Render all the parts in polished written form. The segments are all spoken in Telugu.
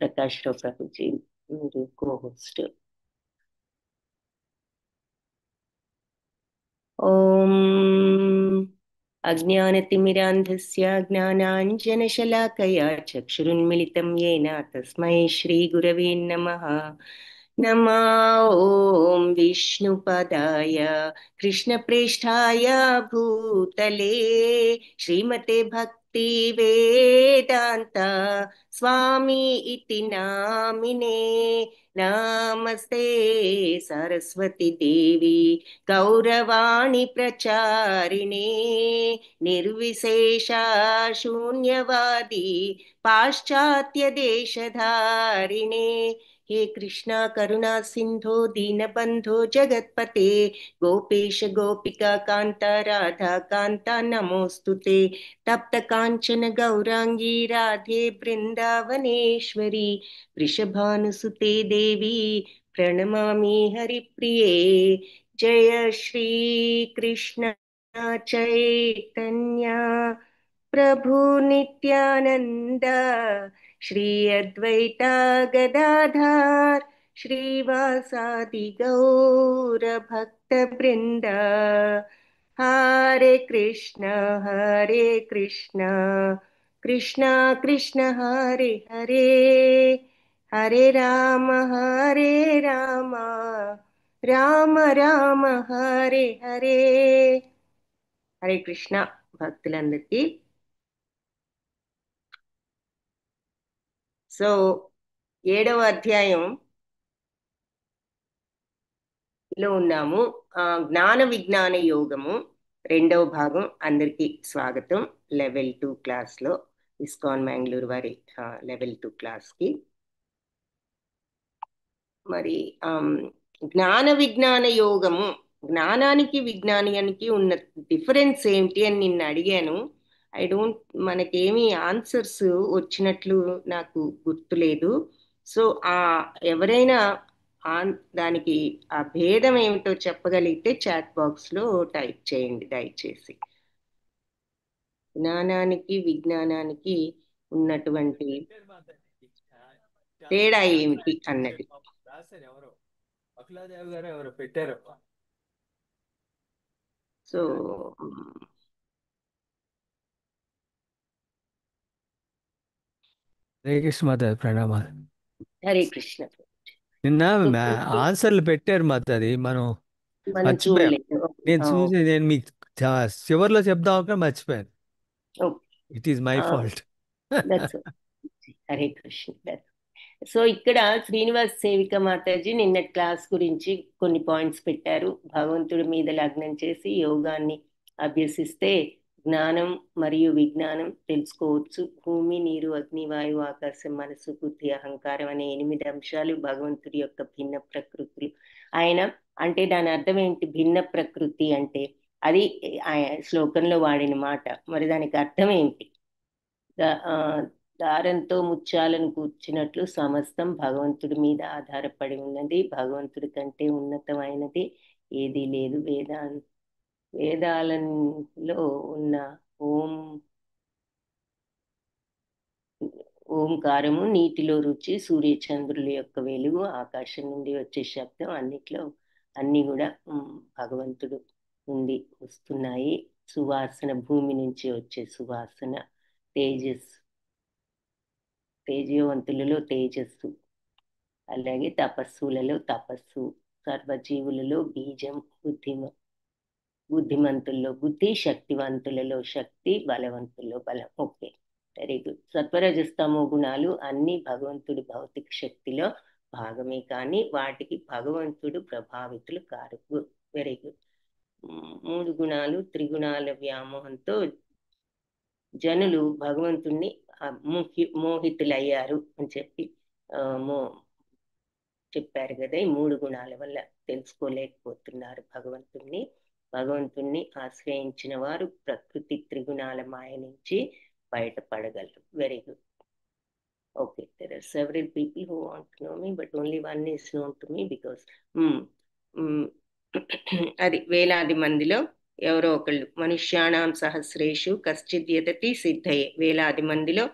ప్రకాష్ రావు ప్రభుజీ, మీరు కో-హోస్ట్. ఓం అజ్ఞానతిమిరాంధస్య జ్ఞానాంజనశలాకయా చక్షురున్మిళితం येन తస్మై శ్రీగురవే నమః. నమో ఓం విష్ణుపదాయ కృష్ణప్రేష్ఠాయ భూతలే శ్రీమతే భక్తి వేదాంత స్వామి ఇతి నామినే. నమస్తే సరస్వతి దేవి గౌరవాణి ప్రచారిణే నిర్విశేష శూన్యవాది పాశ్చాత్య దేశధారిణే. हे कृष्णा करुणा सिंधो दीनबंधो जगत्पते गोपेश गोपिका कांता राधा कांता नमोस्तुते. तप्त कांचन गौरांगी राधे वृंदावनेश्वरी वृषभानुसुते देवी प्रणमामि हरिप्रिये. जय श्री कृष्ण चैतन्य प्रभु नित्यानंद श्री अद्वैता गदाधर श्रीवासादि गौर भक्त वृंद. हरे कृष्ण कृष्ण कृष्ण हरे हरे, हरे राम రామ రామ హరే హరే. హరే కృష్ణ భక్తులందరికీ. సో 7వ అధ్యాయంలో ఉన్నాము. జ్ఞాన విజ్ఞాన యోగము 2వ భాగం. అందరికీ స్వాగతం. లెవెల్ 2 క్లాస్లో ఇస్కాన్ మ్యాంగ్లూరు వారి లెవెల్ 2 క్లాస్కి. మరి జ్ఞాన విజ్ఞాన యోగము, జ్ఞానానికి విజ్ఞానానికి ఉన్న డిఫరెన్స్ ఏమిటి అని నిన్ను అడిగాను. మనకేమి ఆన్సర్స్ వచ్చినట్లు నాకు గుర్తులేదు. సో ఎవరైనా దానికి ఆ భేదం ఏమిటో చెప్పగలిగితే చాట్ బాక్స్ లో టైప్ చేయండి దయచేసి. జ్ఞానానికి విజ్ఞానానికి ఉన్నటువంటి తేడా ఏమిటి అన్నది. సో హరే కృష్ణ మాతాజీ, ప్రణామాలు. హరే కృష్ణ. నిన్న ఆన్సర్లు పెట్టారు మాతాజీ, మనం మర్చిపోయాం. నేను మీకు చివరిలో చెప్దాం అనుకుని మర్చిపోయాను. It is my fault. Hare Krishna. So ఇక్కడ శ్రీనివాస్ సేవిక మాతాజీ నిన్న క్లాస్ గురించి కొన్ని పాయింట్స్ పెట్టారు. భగవంతుడి మీద లగ్నం చేసి యోగాన్ని అభ్యసిస్తే జ్ఞానం మరియు విజ్ఞానం తెలుసుకోవచ్చు. భూమి, నీరు, అగ్ని, వాయువు, ఆకాశం, మనసు, బుద్ధి, అహంకారం అనే 8 అంశాలు భగవంతుడి యొక్క భిన్న ప్రకృతులు. ఆయన అంటే దాని అర్థం ఏంటి? భిన్న ప్రకృతి అంటే అది శ్లోకంలో వాడిన మాట. మరి దానికి అర్థం ఏంటి? దారంతో ముత్యాలను కూర్చినట్లు సమస్తం భగవంతుడి మీద ఆధారపడి ఉన్నది. భగవంతుడి కంటే ఉన్నతమైనది ఏదీ లేదు. వేదాలలో ఉన్న ఓంకారము, నీటిలో రుచి, సూర్యచంద్రుల యొక్క వెలుగు, ఆకాశం నుండి వచ్చే శబ్దం, అన్ని కూడా భగవంతుడు నుండి వస్తున్నాయి. సువాసన, భూమి నుంచి వచ్చే సువాసన, తేజవంతులలో తేజస్సు, అలాగే తపస్సులలో తపస్సు, సర్వజీవులలో బీజం, బుద్ధిమంతుల్లో బుద్ధి, శక్తివంతులలో శక్తి, బలవంతుల్లో బలం. Okay, very good. సత్వరజస్తమో గుణాలు అన్ని భగవంతుడి భౌతిక శక్తిలో భాగమే, కానీ వాటికి భగవంతుడు ప్రభావితులు కారు. Very good. 3 గుణాలు, త్రిగుణాల వ్యామోహంతో జనులు భగవంతుణ్ణి మోహితులయ్యారు అని చెప్పారు కదా. ఈ 3 గుణాల వల్ల తెలుసుకోలేకపోతున్నారు భగవంతుణ్ణి. భగవంతుణ్ణి ఆశ్రయించిన వారు ప్రకృతి త్రిగుణాల మాయ నుంచి బయటపడగలరు. Very good. Okay, there are several people who want to know me, but only one is known to me because అది వేలాది మందిలో ఎవరో ఒకళ్ళు. మనుష్యాణం సహస్రేషు కశ్చిద్ యతతి సిద్ధయే. వేలాది మందిలో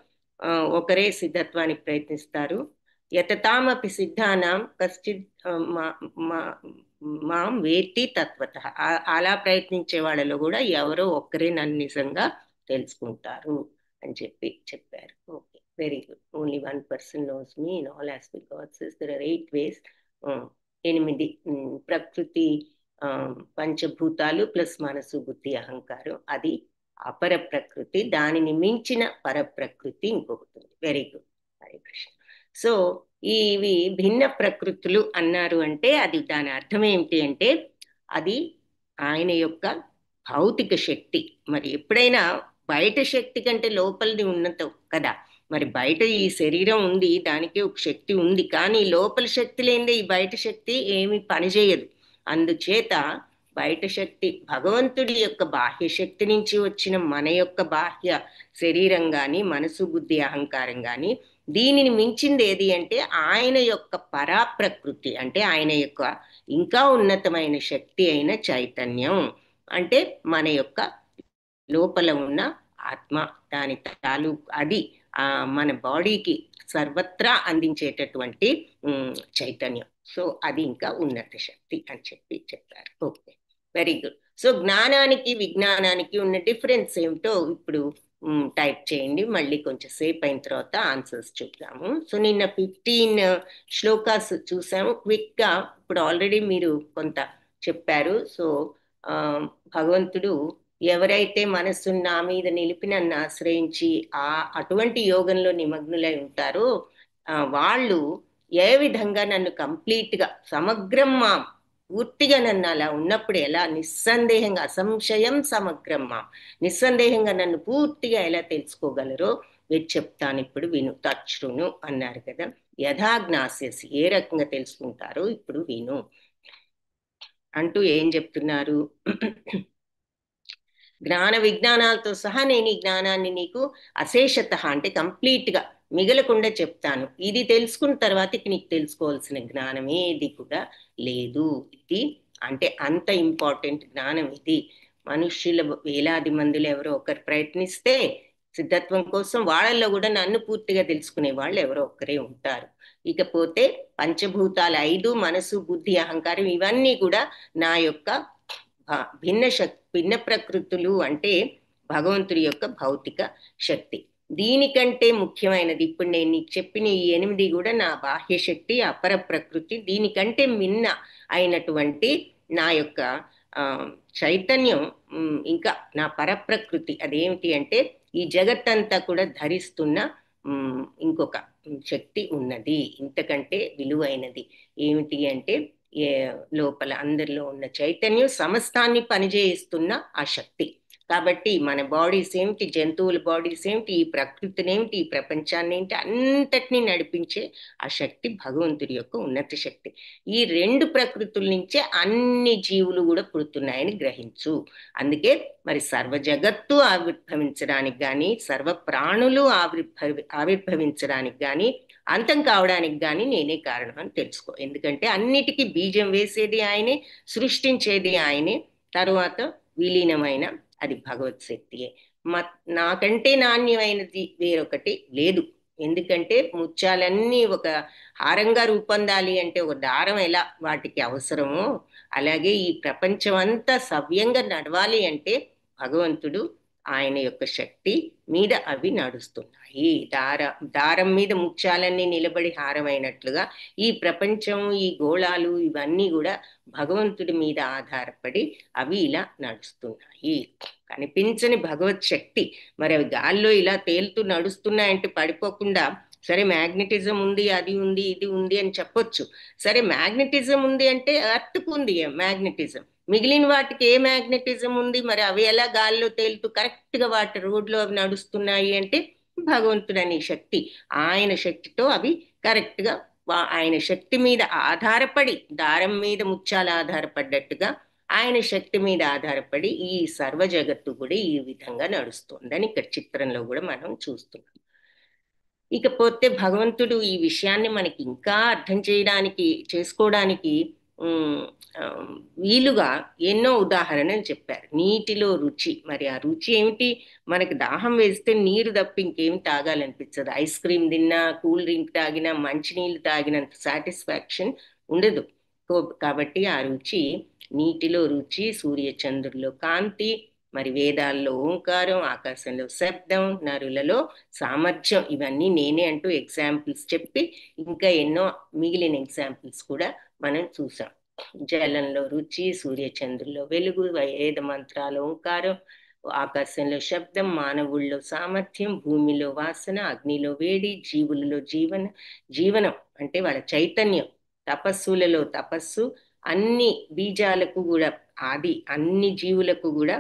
ఒకరే సిద్ధత్వానికి ప్రయత్నిస్తారు. యతతామపి సిద్ధానాం కశ్చిత్ మాం వేత్తి తత్వత. అలా ప్రయత్నించే వాళ్ళలో కూడా ఎవరో ఒక్కరే నన్ను నిజంగా తెలుసుకుంటారు అని చెప్పారు. Okay, very good. Only 1% knows me in all aspects. God says there are 8 ways. 8 ప్రకృతి, పంచభూతాలు ప్లస్ మనసు, బుద్ధి, అహంకారం, అది అపర ప్రకృతి. దానిని మించిన పరప్రకృతి ఇంకొకటి ఉంది. Very good, Hare Krishna. So ఇవి భిన్న ప్రకృతులు అన్నారు అంటే అది దాని అర్థం ఏమిటి అంటే అది ఆయన యొక్క భౌతిక శక్తి. మరి ఎప్పుడైనా బయట శక్తి కంటే లోపలిది ఉన్నత కదా. మరి బయట ఈ శరీరం ఉంది, దానికి ఒక శక్తి ఉంది, కానీ లోపల శక్తి లేనిదే ఈ బయట శక్తి ఏమి పనిచేయదు. అందుచేత బయట శక్తి భగవంతుడి యొక్క బాహ్య శక్తి నుంచి వచ్చిన మన యొక్క బాహ్య శరీరం గాని, మనసు, బుద్ధి, అహంకారం గాని, దీనిని మించింది ఏది అంటే ఆయన యొక్క పరాప్రకృతి, అంటే ఆయన యొక్క ఇంకా ఉన్నతమైన శక్తి అయిన చైతన్యం. అంటే మన యొక్క లోపల ఉన్న ఆత్మ, దాని అది మన బాడీకి సర్వత్రా అందించేటటువంటి చైతన్యం. సో అది ఇంకా ఉన్నత శక్తి అని చెప్పారు. Okay, very good. సో జ్ఞానానికి విజ్ఞానానికి ఉన్న డిఫరెన్స్ ఏమిటో ఇప్పుడు టైప్ చేయండి. మళ్ళీ కొంచెం సేపు అయిన తర్వాత ఆన్సర్స్ చూద్దాము. సో నిన్న 15 శ్లోకాస్ చూసాము క్విక్గా. ఇప్పుడు ఆల్రెడీ మీరు కొంత చెప్పారు. సో భగవంతుడు ఎవరైతే మనస్సును నా మీద నిలిపి నన్ను ఆశ్రయించి అటువంటి యోగంలో నిమగ్నులై ఉంటారో వాళ్ళు ఏ విధంగా నన్ను కంప్లీట్గా సమగ్రం పూర్తిగా నన్ను అలా ఉన్నప్పుడు ఎలా నిస్సందేహంగా అసంశయం సమగ్రం నిస్సందేహంగా నన్ను పూర్తిగా ఎలా తెలుసుకోగలరో మీరు చెప్తాను ఇప్పుడు విను. తచ్చును అన్నారు కదా, యథాజ్ఞాస్యసి, ఏ రకంగా తెలుసుకుంటారో ఇప్పుడు విను అంటూ ఏం చెప్తున్నారు. జ్ఞాన విజ్ఞానాలతో సహా నేను ఈ జ్ఞానాన్ని నీకు అశేషత అంటే కంప్లీట్గా మిగలకుండా చెప్తాను. ఇది తెలుసుకున్న తర్వాత ఇక నీకు తెలుసుకోవాల్సిన జ్ఞానం ఏది కూడా లేదు. ఇది అంటే అంత ఇంపార్టెంట్ జ్ఞానం ఇది. మనుష్యుల వేలాది మందిలో ఎవరో ఒకరు ప్రయత్నిస్తే సిద్ధత్వం కోసం వాళ్ళల్లో కూడా నన్ను పూర్తిగా తెలుసుకునే వాళ్ళు ఎవరో ఒక్కరే ఉంటారు. ఇకపోతే పంచభూతాలు 5, మనసు, బుద్ధి, అహంకారం, ఇవన్నీ కూడా నా యొక్క భిన్న ప్రకృతులు, అంటే భగవంతుడి యొక్క భౌతిక శక్తి. దీనికంటే ముఖ్యమైనది ఇప్పుడు నేను నీకు చెప్పిన ఈ 8 కూడా నా బాహ్య శక్తి, అపర ప్రకృతి. దీనికంటే మిన్న అయినటువంటి నా యొక్క చైతన్యం, ఇంకా నా పరప్రకృతి. అదేమిటి అంటే ఈ జగత్తంతా కూడా ధరిస్తున్న ఇంకొక శక్తి ఉన్నది, ఇంతకంటే విలువైనది. ఏమిటి అంటే లోపల అందరిలో ఉన్న చైతన్యం సమస్తాన్ని పనిచేయిస్తున్న ఆ శక్తి. కాబట్టి మన బాడీస్ ఏమిటి, జంతువుల బాడీస్ ఏమిటి, ఈ ప్రకృతిని ఏమిటి, ఈ ప్రపంచాన్ని ఏంటి, అంతటినీ నడిపించే ఆ శక్తి భగవంతుడి యొక్క ఉన్నత శక్తి. ఈ 2 ప్రకృతుల నుంచే అన్ని జీవులు కూడా పుడుతున్నాయని గ్రహించు. అందుకే మరి సర్వ జగత్తు ఆవిర్భవించడానికి కానీ, సర్వ ప్రాణులు ఆవిర్భవించడానికి కానీ, అంతం కావడానికి కానీ నేనే కారణం అని తెలుసుకో. ఎందుకంటే అన్నిటికీ బీజం వేసేది ఆయనే, సృష్టించేది ఆయనే, తరువాత విలీనమైన అది భగవత్ శక్తియే. నాకంటే నాణ్యమైనది వేరొకటి లేదు. ఎందుకంటే ముత్యాలన్నీ ఒక హారంగా రూపొందాలి అంటే ఒక దారం ఎలా వాటికి అవసరమో, అలాగే ఈ ప్రపంచం అంతా సవ్యంగా నడవాలి అంటే భగవంతుడు ఆయన యొక్క శక్తి మీద అవి నడుస్తున్నాయి. దారం మీద ముత్యాలన్నీ నిలబడి హారమైనట్లుగా ఈ ప్రపంచం, ఈ గోళాలు ఇవన్నీ కూడా భగవంతుడి మీద ఆధారపడి అవి ఇలా నడుస్తున్నాయి. కనిపించని భగవత్ శక్తి. మరి అవి గాల్లో ఇలా తేలుతూ నడుస్తున్నాయంటే పడిపోకుండా, సరే మ్యాగ్నెటిజం ఉంది, అది ఉంది, ఇది ఉంది అని చెప్పొచ్చు. సరే మ్యాగ్నెటిజం ఉంది అంటే ఎర్త్కు ఉంది మ్యాగ్నెటిజం, మిగిలిన వాటికి ఏ మ్యాగ్నెటిజం ఉంది? మరి అవి ఎలా గాల్లో తేలుతూ కరెక్ట్ గా వాటి రోడ్లో అవి నడుస్తున్నాయి అంటే భగవంతుడని శక్తి, ఆయన శక్తితో అవి కరెక్ట్ గా ఆయన శక్తి మీద ఆధారపడి, దారం మీద ముత్యాలు ఆధారపడ్డట్టుగా ఆయన శక్తి మీద ఆధారపడి ఈ సర్వ జగత్తు కూడా ఈ విధంగా నడుస్తుందని ఇక్కడ చిత్రంలో కూడా మనం చూస్తున్నాం. ఇకపోతే భగవంతుడు ఈ విషయాన్ని మనకి ఇంకా అర్థం చేసుకోవడానికి ఉమ్, ఆ, వీలుగా ఎన్నో ఉదాహరణలు చెప్పారు. నీటిలో రుచి, మరి ఆ రుచి ఏమిటి? మనకి దాహం వేస్తే నీరు తప్ప ఇంకేం తాగాలనిపించదు. ఐస్ క్రీమ్ తిన్నా, కూల్ డ్రింక్ తాగినా, మంచినీళ్ళు తాగినంత సాటిస్ఫాక్షన్ ఉండదు. కాబట్టి ఆ రుచి, నీటిలో రుచి, సూర్య చంద్రుల్లో కాంతి, మరి వేదాల్లో ఓంకారం, ఆకాశంలో శబ్దం, నరులలో సామర్థ్యం, ఇవన్నీ నేనే అంటూ ఎగ్జాంపుల్స్ చెప్పి ఇంకా ఎన్నో మిగిలిన ఎగ్జాంపుల్స్ కూడా మనం చూసాం. జలంలో రుచి, సూర్య చంద్రుల్లో వెలుగు, వేద మంత్రాలు ఓంకారం, ఆకాశంలో శబ్దం, మానవుల్లో సామర్థ్యం, భూమిలో వాసన, అగ్నిలో వేడి, జీవులలో జీవనం అంటే వాళ్ళ చైతన్యం, తపస్సులలో తపస్సు, అన్ని బీజాలకు కూడా ఆది, అన్ని జీవులకు కూడా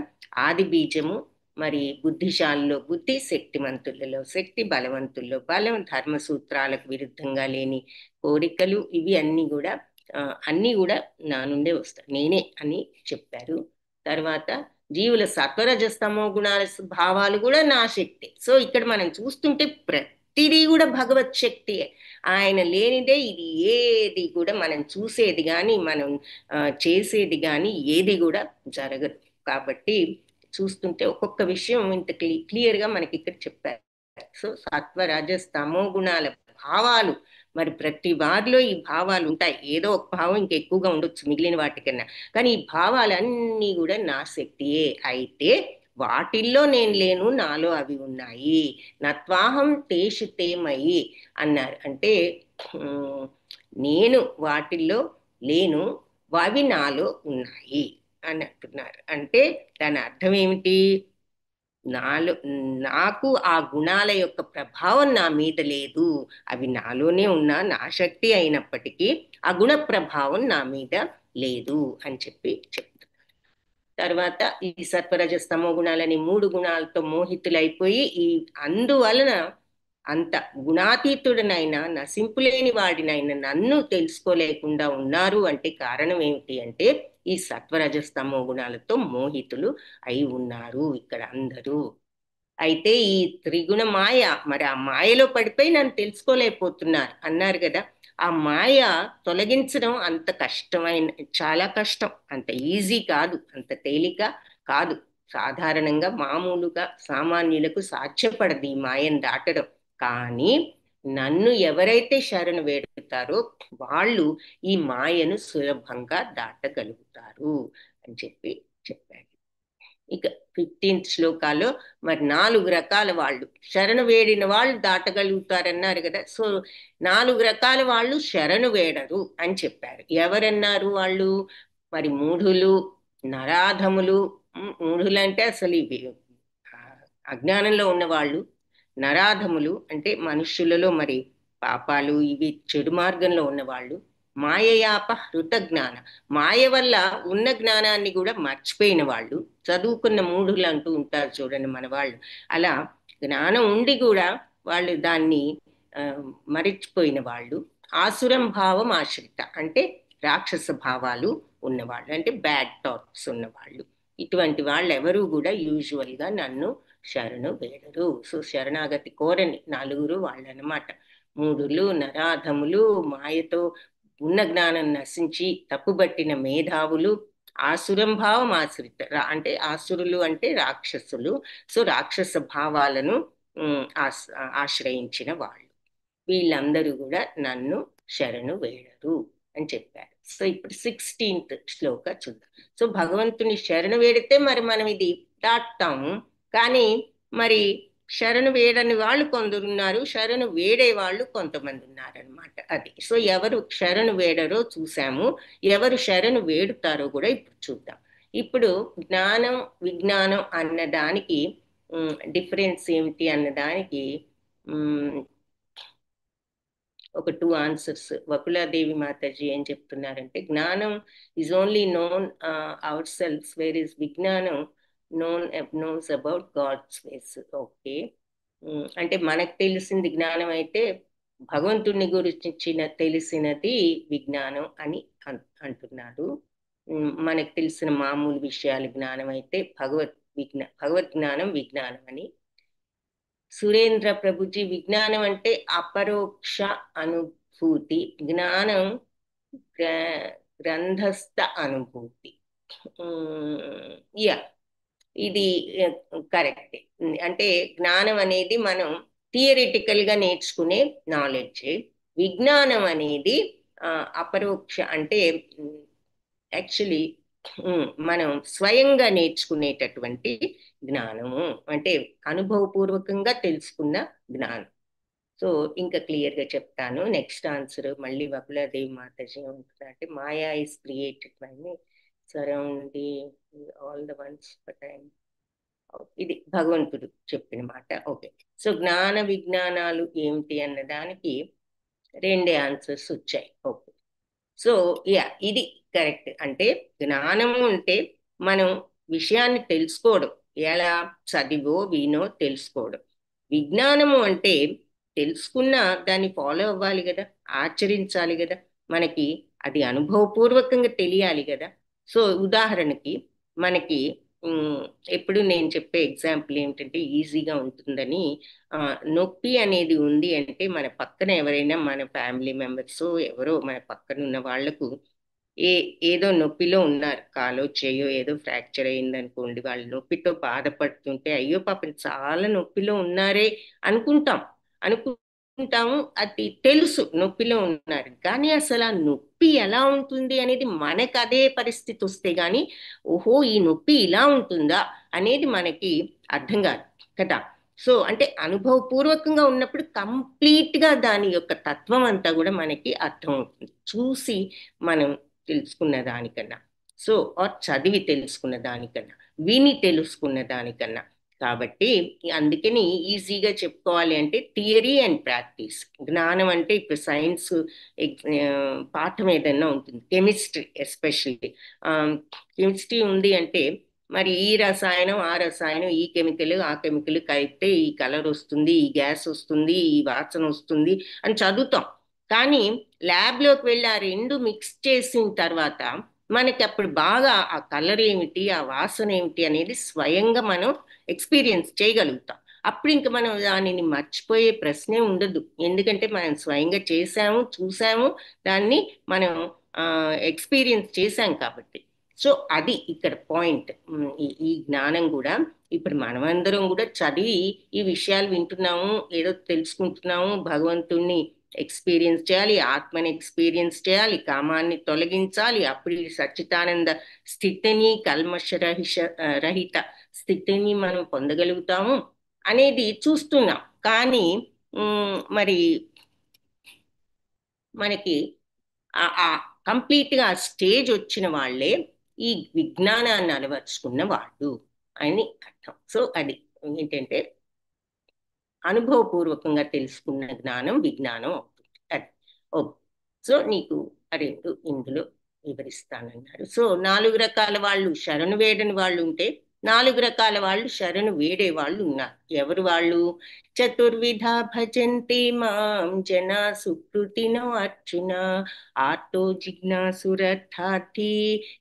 ఆది బీజము. మరి బుద్ధిశాలిలో బుద్ధి, శక్తిమంతులలో శక్తి, బలవంతుల్లో బలం, ధర్మ సూత్రాలకు విరుద్ధంగా లేని కోరికలు, ఇవి అన్నీ కూడా నా నుండే వస్తాయి, నేనే అని చెప్పారు. తర్వాత జీవుల సత్వరజస్తమో గుణాల భావాలు కూడా నా శక్తి. సో ఇక్కడ మనం చూస్తుంటే ప్రతిదీ కూడా భగవత్ శక్తి. ఆయన లేనిదే ఇది ఏది కూడా మనం చూసేది కానీ మనం చేసేది కానీ ఏది కూడా జరగదు. కాబట్టి చూస్తుంటే ఒక్కొక్క విషయం ఇంత క్లియర్గా మనకి ఇక్కడ చెప్పారు. సో సత్వ రజస్తమో గుణాల భావాలు, మరి ప్రతి వారిలో ఈ భావాలు ఉంటాయి. ఏదో ఒక భావం ఇంకెక్కువగా ఉండొచ్చు మిగిలిన వాటికన్నా, కానీ ఈ భావాలన్నీ కూడా నా శక్తియే. అయితే వాటిల్లో నేను లేను, నాలో అవి ఉన్నాయి. నత్వాహం తేషు తేమయి అన్నారు. అంటే నేను వాటిల్లో లేను, అవి నాలో ఉన్నాయి అని అంటున్నారు. అంటే దాని అర్థం ఏమిటి? నాలో నాకు ఆ గుణాల యొక్క ప్రభావం నా మీద లేదు, అవి నాలోనే ఉన్నా నా శక్తి అయినప్పటికీ ఆ గుణ ప్రభావం నా మీద లేదు అని చెప్తారు. తర్వాత ఈ సత్వరజస్తమో గుణాలని 3 గుణాలతో మోహితులైపోయి అందువలన అంత గుణాతీతుడనైనా, నశింపులేని వాడినైనా నన్ను తెలుసుకోలేకుండా ఉన్నారు. అంటే కారణం ఏమిటి అంటే ఈ సత్వరజస్తమో గుణాలతో మోహితులు అయి ఉన్నారు ఇక్కడ అందరూ. అయితే ఈ త్రిగుణ మాయ, మరి ఆ మాయలో పడిపోయి నన్ను తెలుసుకోలేకపోతున్నారు అన్నారు కదా. ఆ మాయ తొలగించడం అంత కష్టమైన, చాలా కష్టం, అంత ఈజీ కాదు, అంత తేలిక కాదు. సాధారణంగా మామూలుగా సామాన్యులకు సాధ్యపడదు ఈ మాయను దాటడం. కానీ నన్ను ఎవరైతే శరణు వేడుతారో వాళ్ళు ఈ మాయను సులభంగా దాటగలుగుతారు అని చెప్పారు. ఇక 15th శ్లోకాలో మరి 4 రకాల వాళ్ళు శరణు వేడిన వాళ్ళు దాటగలుగుతారన్నారు కదా. సో 4 రకాల వాళ్ళు శరణు వేడరు అని చెప్పారు. ఎవరన్నారు వాళ్ళు? మరి మూఢులు, నరాధములు. మూఢులు అంటే అసలు ఇవి అజ్ఞానంలో ఉన్నవాళ్ళు. నరాధములు అంటే మనుష్యులలో మరి పాపాలు, ఇవి చెడు మార్గంలో ఉన్నవాళ్ళు. మాయయాప హృత జ్ఞాన, మాయ వల్ల ఉన్న జ్ఞానాన్ని కూడా మర్చిపోయిన వాళ్ళు. చదువుకున్న మూఢులు అంటూ ఉంటారు చూడండి మన వాళ్ళు. అలా జ్ఞానం ఉండి కూడా వాళ్ళు దాన్ని మరిచిపోయిన వాళ్ళు. ఆసురం భావం ఆశ్రిత అంటే రాక్షస భావాలు ఉన్నవాళ్ళు, అంటే బ్యాడ్ థాట్స్ ఉన్నవాళ్ళు. ఇటువంటి వాళ్ళు ఎవరు కూడా యూజువల్గా నన్ను శరణు వేడరు. సో శరణాగతి కోరని 4 వాళ్ళు అన్నమాట. మూఢులు, నరాధములు, మాయతో ఉన్న జ్ఞానం నశించి తప్పుబట్టిన మేధావులు, ఆసురం భావం ఆశ్రిత అంటే ఆసురులు అంటే రాక్షసులు. సో రాక్షస భావాలను ఆశ్రయించిన వాళ్ళు, వీళ్ళందరూ కూడా నన్ను శరణు వేడరు అని చెప్పారు. సో ఇప్పుడు 16th శ్లోక చూద్దాం. సో భగవంతుని శరణు వేడితే మరి మనం ఇది దాటుతాము. కానీ మరి శరణు వేడని వాళ్ళు కొందరున్నారు, శరణు వేడే వాళ్ళు కొంతమంది ఉన్నారనమాట. అది సో ఎవరు శరణు వేడరో చూసాము, ఎవరు శరణు వేడుతారో కూడా ఇప్పుడు చూద్దాం. ఇప్పుడు జ్ఞానం విజ్ఞానం అన్నదానికి డిఫరెన్స్ ఏమిటి అన్నదానికి ఒక 2 ఆన్సర్స్. వకులాదేవి మాతాజీ ఏం చెప్తున్నారంటే, జ్ఞానం is only known our self, where is విజ్ఞానం knows about God's ways. Okay, అంటే మనకు తెలిసింది జ్ఞానం అయితే భగవంతుడిని గురించి తెలిసినది విజ్ఞానం అని అంటున్నారు. మనకు తెలిసిన మామూలు విషయాలు జ్ఞానం అయితే భగవద్ జ్ఞానం విజ్ఞానం అని. సురేంద్ర ప్రభుజీ, విజ్ఞానం అంటే అపరోక్ష అనుభూతి. జ్ఞానం గ్రంథస్థ అనుభూతి. యా, ఇది కరెక్ట్. అంటే జ్ఞానం అనేది మనం థియరిటికల్ గా నేర్చుకునే నాలెడ్జ్. విజ్ఞానం అనేది అపరోక్ష, అంటే యాక్చువల్లీ మనం స్వయంగా నేర్చుకునేటటువంటి జ్ఞానము, అంటే అనుభవపూర్వకంగా తెలుసుకున్న జ్ఞానం. సో ఇంకా క్లియర్ గా చెప్తాను. నెక్స్ట్ ఆన్సర్ మళ్ళీ బకులాదేవి మాతాజీ ఉంటుంది. అంటే మాయా is created by me surrounding all the ones but I'm, ఇది భగవంతుడు చెప్పిన మాట. ఓకే, సో జ్ఞాన విజ్ఞానాలు ఏమిటి అన్న దానికి రెండే ఆన్సర్స్ వచ్చాయి. ఓకే, సో యా, ఇది కరెక్ట్. అంటే జ్ఞానము అంటే మనం విషయాన్ని తెలుసుకోవడం, ఎలా చదివో వినో తెలుసుకోవడం. విజ్ఞానము అంటే తెలుసుకున్నా దాన్ని ఫాలో అవ్వాలి కదా, ఆచరించాలి కదా, మనకి అది అనుభవపూర్వకంగా తెలియాలి కదా. సో ఉదాహరణకి మనకి ఎప్పుడు నేను చెప్పే ఎగ్జాంపుల్ ఏమిటంటే ఈజీగా ఉంటుందని, నొప్పి అనేది ఉంది అంటే మన పక్కన ఎవరైనా మన ఫ్యామిలీ మెంబర్స్ ఎవరో మన పక్కన ఉన్న వాళ్లకు ఏదో నొప్పిలో ఉన్నారు, కాలో చేయో ఏదో ఫ్రాక్చర్ అయింది అనుకోండి, వాళ్ళు నొప్పితో బాధపడుతుంటే అయ్యో పాపం చాలా నొప్పిలో ఉన్నారే అనుకుంటాము. అది తెలుసు నొప్పిలో ఉన్నారు, కానీ అసలు ఆ నొప్పి ఎలా ఉంటుంది అనేది మనకు అదే పరిస్థితి వస్తే గాని ఓహో ఈ నొప్పి ఇలా ఉంటుందా అనేది మనకి అర్థం కాదు కదా. సో అంటే అనుభవపూర్వకంగా ఉన్నప్పుడు కంప్లీట్ గా దాని యొక్క తత్వం అంతా కూడా మనకి అర్థం అవుతుంది, చూసి మనం తెలుసుకున్న దానికన్నా. సో ఆర్ చదివి తెలుసుకున్న దానికన్నా, విని తెలుసుకున్న దానికన్నా. కాబట్టి అందుకని ఈజీగా చెప్పుకోవాలి అంటే థియరీ అండ్ ప్రాక్టీస్. జ్ఞానం అంటే ఇప్పుడు సైన్స్ పాఠం ఏదైనా ఉంటుంది, కెమిస్ట్రీ ఎస్పెషల్లీ. కెమిస్ట్రీ ఉంది అంటే మరి ఈ రసాయనం ఆ రసాయనం, ఈ కెమికల్ ఆ కెమికల్ కలిపితే ఈ కలర్ వస్తుంది, ఈ గ్యాస్ వస్తుంది, ఈ వాసన వస్తుంది అని చదువుతాం. కానీ ల్యాబ్లోకి వెళ్ళి ఆ రెండు మిక్స్ చేసిన తర్వాత మనకి అప్పుడు బాగా ఆ కలర్ ఏమిటి, ఆ వాసన ఏమిటి అనేది స్వయంగా మనం ఎక్స్పీరియన్స్ చేయగలుగుతాం. అప్పుడు ఇంకా మనం దానిని మర్చిపోయే ప్రశ్నే ఉండదు, ఎందుకంటే మనం స్వయంగా చేసాము, చూసాము, దాన్ని మనం ఎక్స్పీరియన్స్ చేశాం కాబట్టి. సో అది ఇక్కడ పాయింట్. ఈ జ్ఞానం కూడా ఇప్పుడు మనమందరం కూడా చదివి ఈ విషయాలు వింటున్నాము, ఏదో తెలుసుకుంటున్నాము, భగవంతుణ్ణి ఎక్స్పీరియన్స్ చేయాలి, ఆత్మని ఎక్స్పీరియన్స్ చేయాలి, కామాన్ని తొలగించాలి, అప్పుడు ఈ సచ్చిదానంద స్థితిని, కల్మష రహిత స్థితిని మనం పొందగలుగుతాము అనేది చూస్తున్నాం. కానీ మరి మనకి ఆ కంప్లీట్ గా స్టేజ్ వచ్చిన వాళ్ళే ఈ విజ్ఞానాన్ని అలవర్చుకున్న వాళ్ళు అని అర్థం. సో అది ఏంటంటే అనుభవపూర్వకంగా తెలుసుకున్న జ్ఞానం విజ్ఞానం అవుతుంది. అది ఓకే. సో నీకు రెండు ఇందులో వివరిస్తానన్నారు. సో 4 రకాల వాళ్ళు శరణు వేడని వాళ్ళు ఉంటే 4 రకాల వాళ్ళు శరణు వేడే వాళ్ళు ఉన్నారు. ఎవరు వాళ్ళు? చతుర్విధ భజంతి మాం జనా సుకృతినో అర్జున ఆర్తో జిజ్ఞాసురర్థార్థి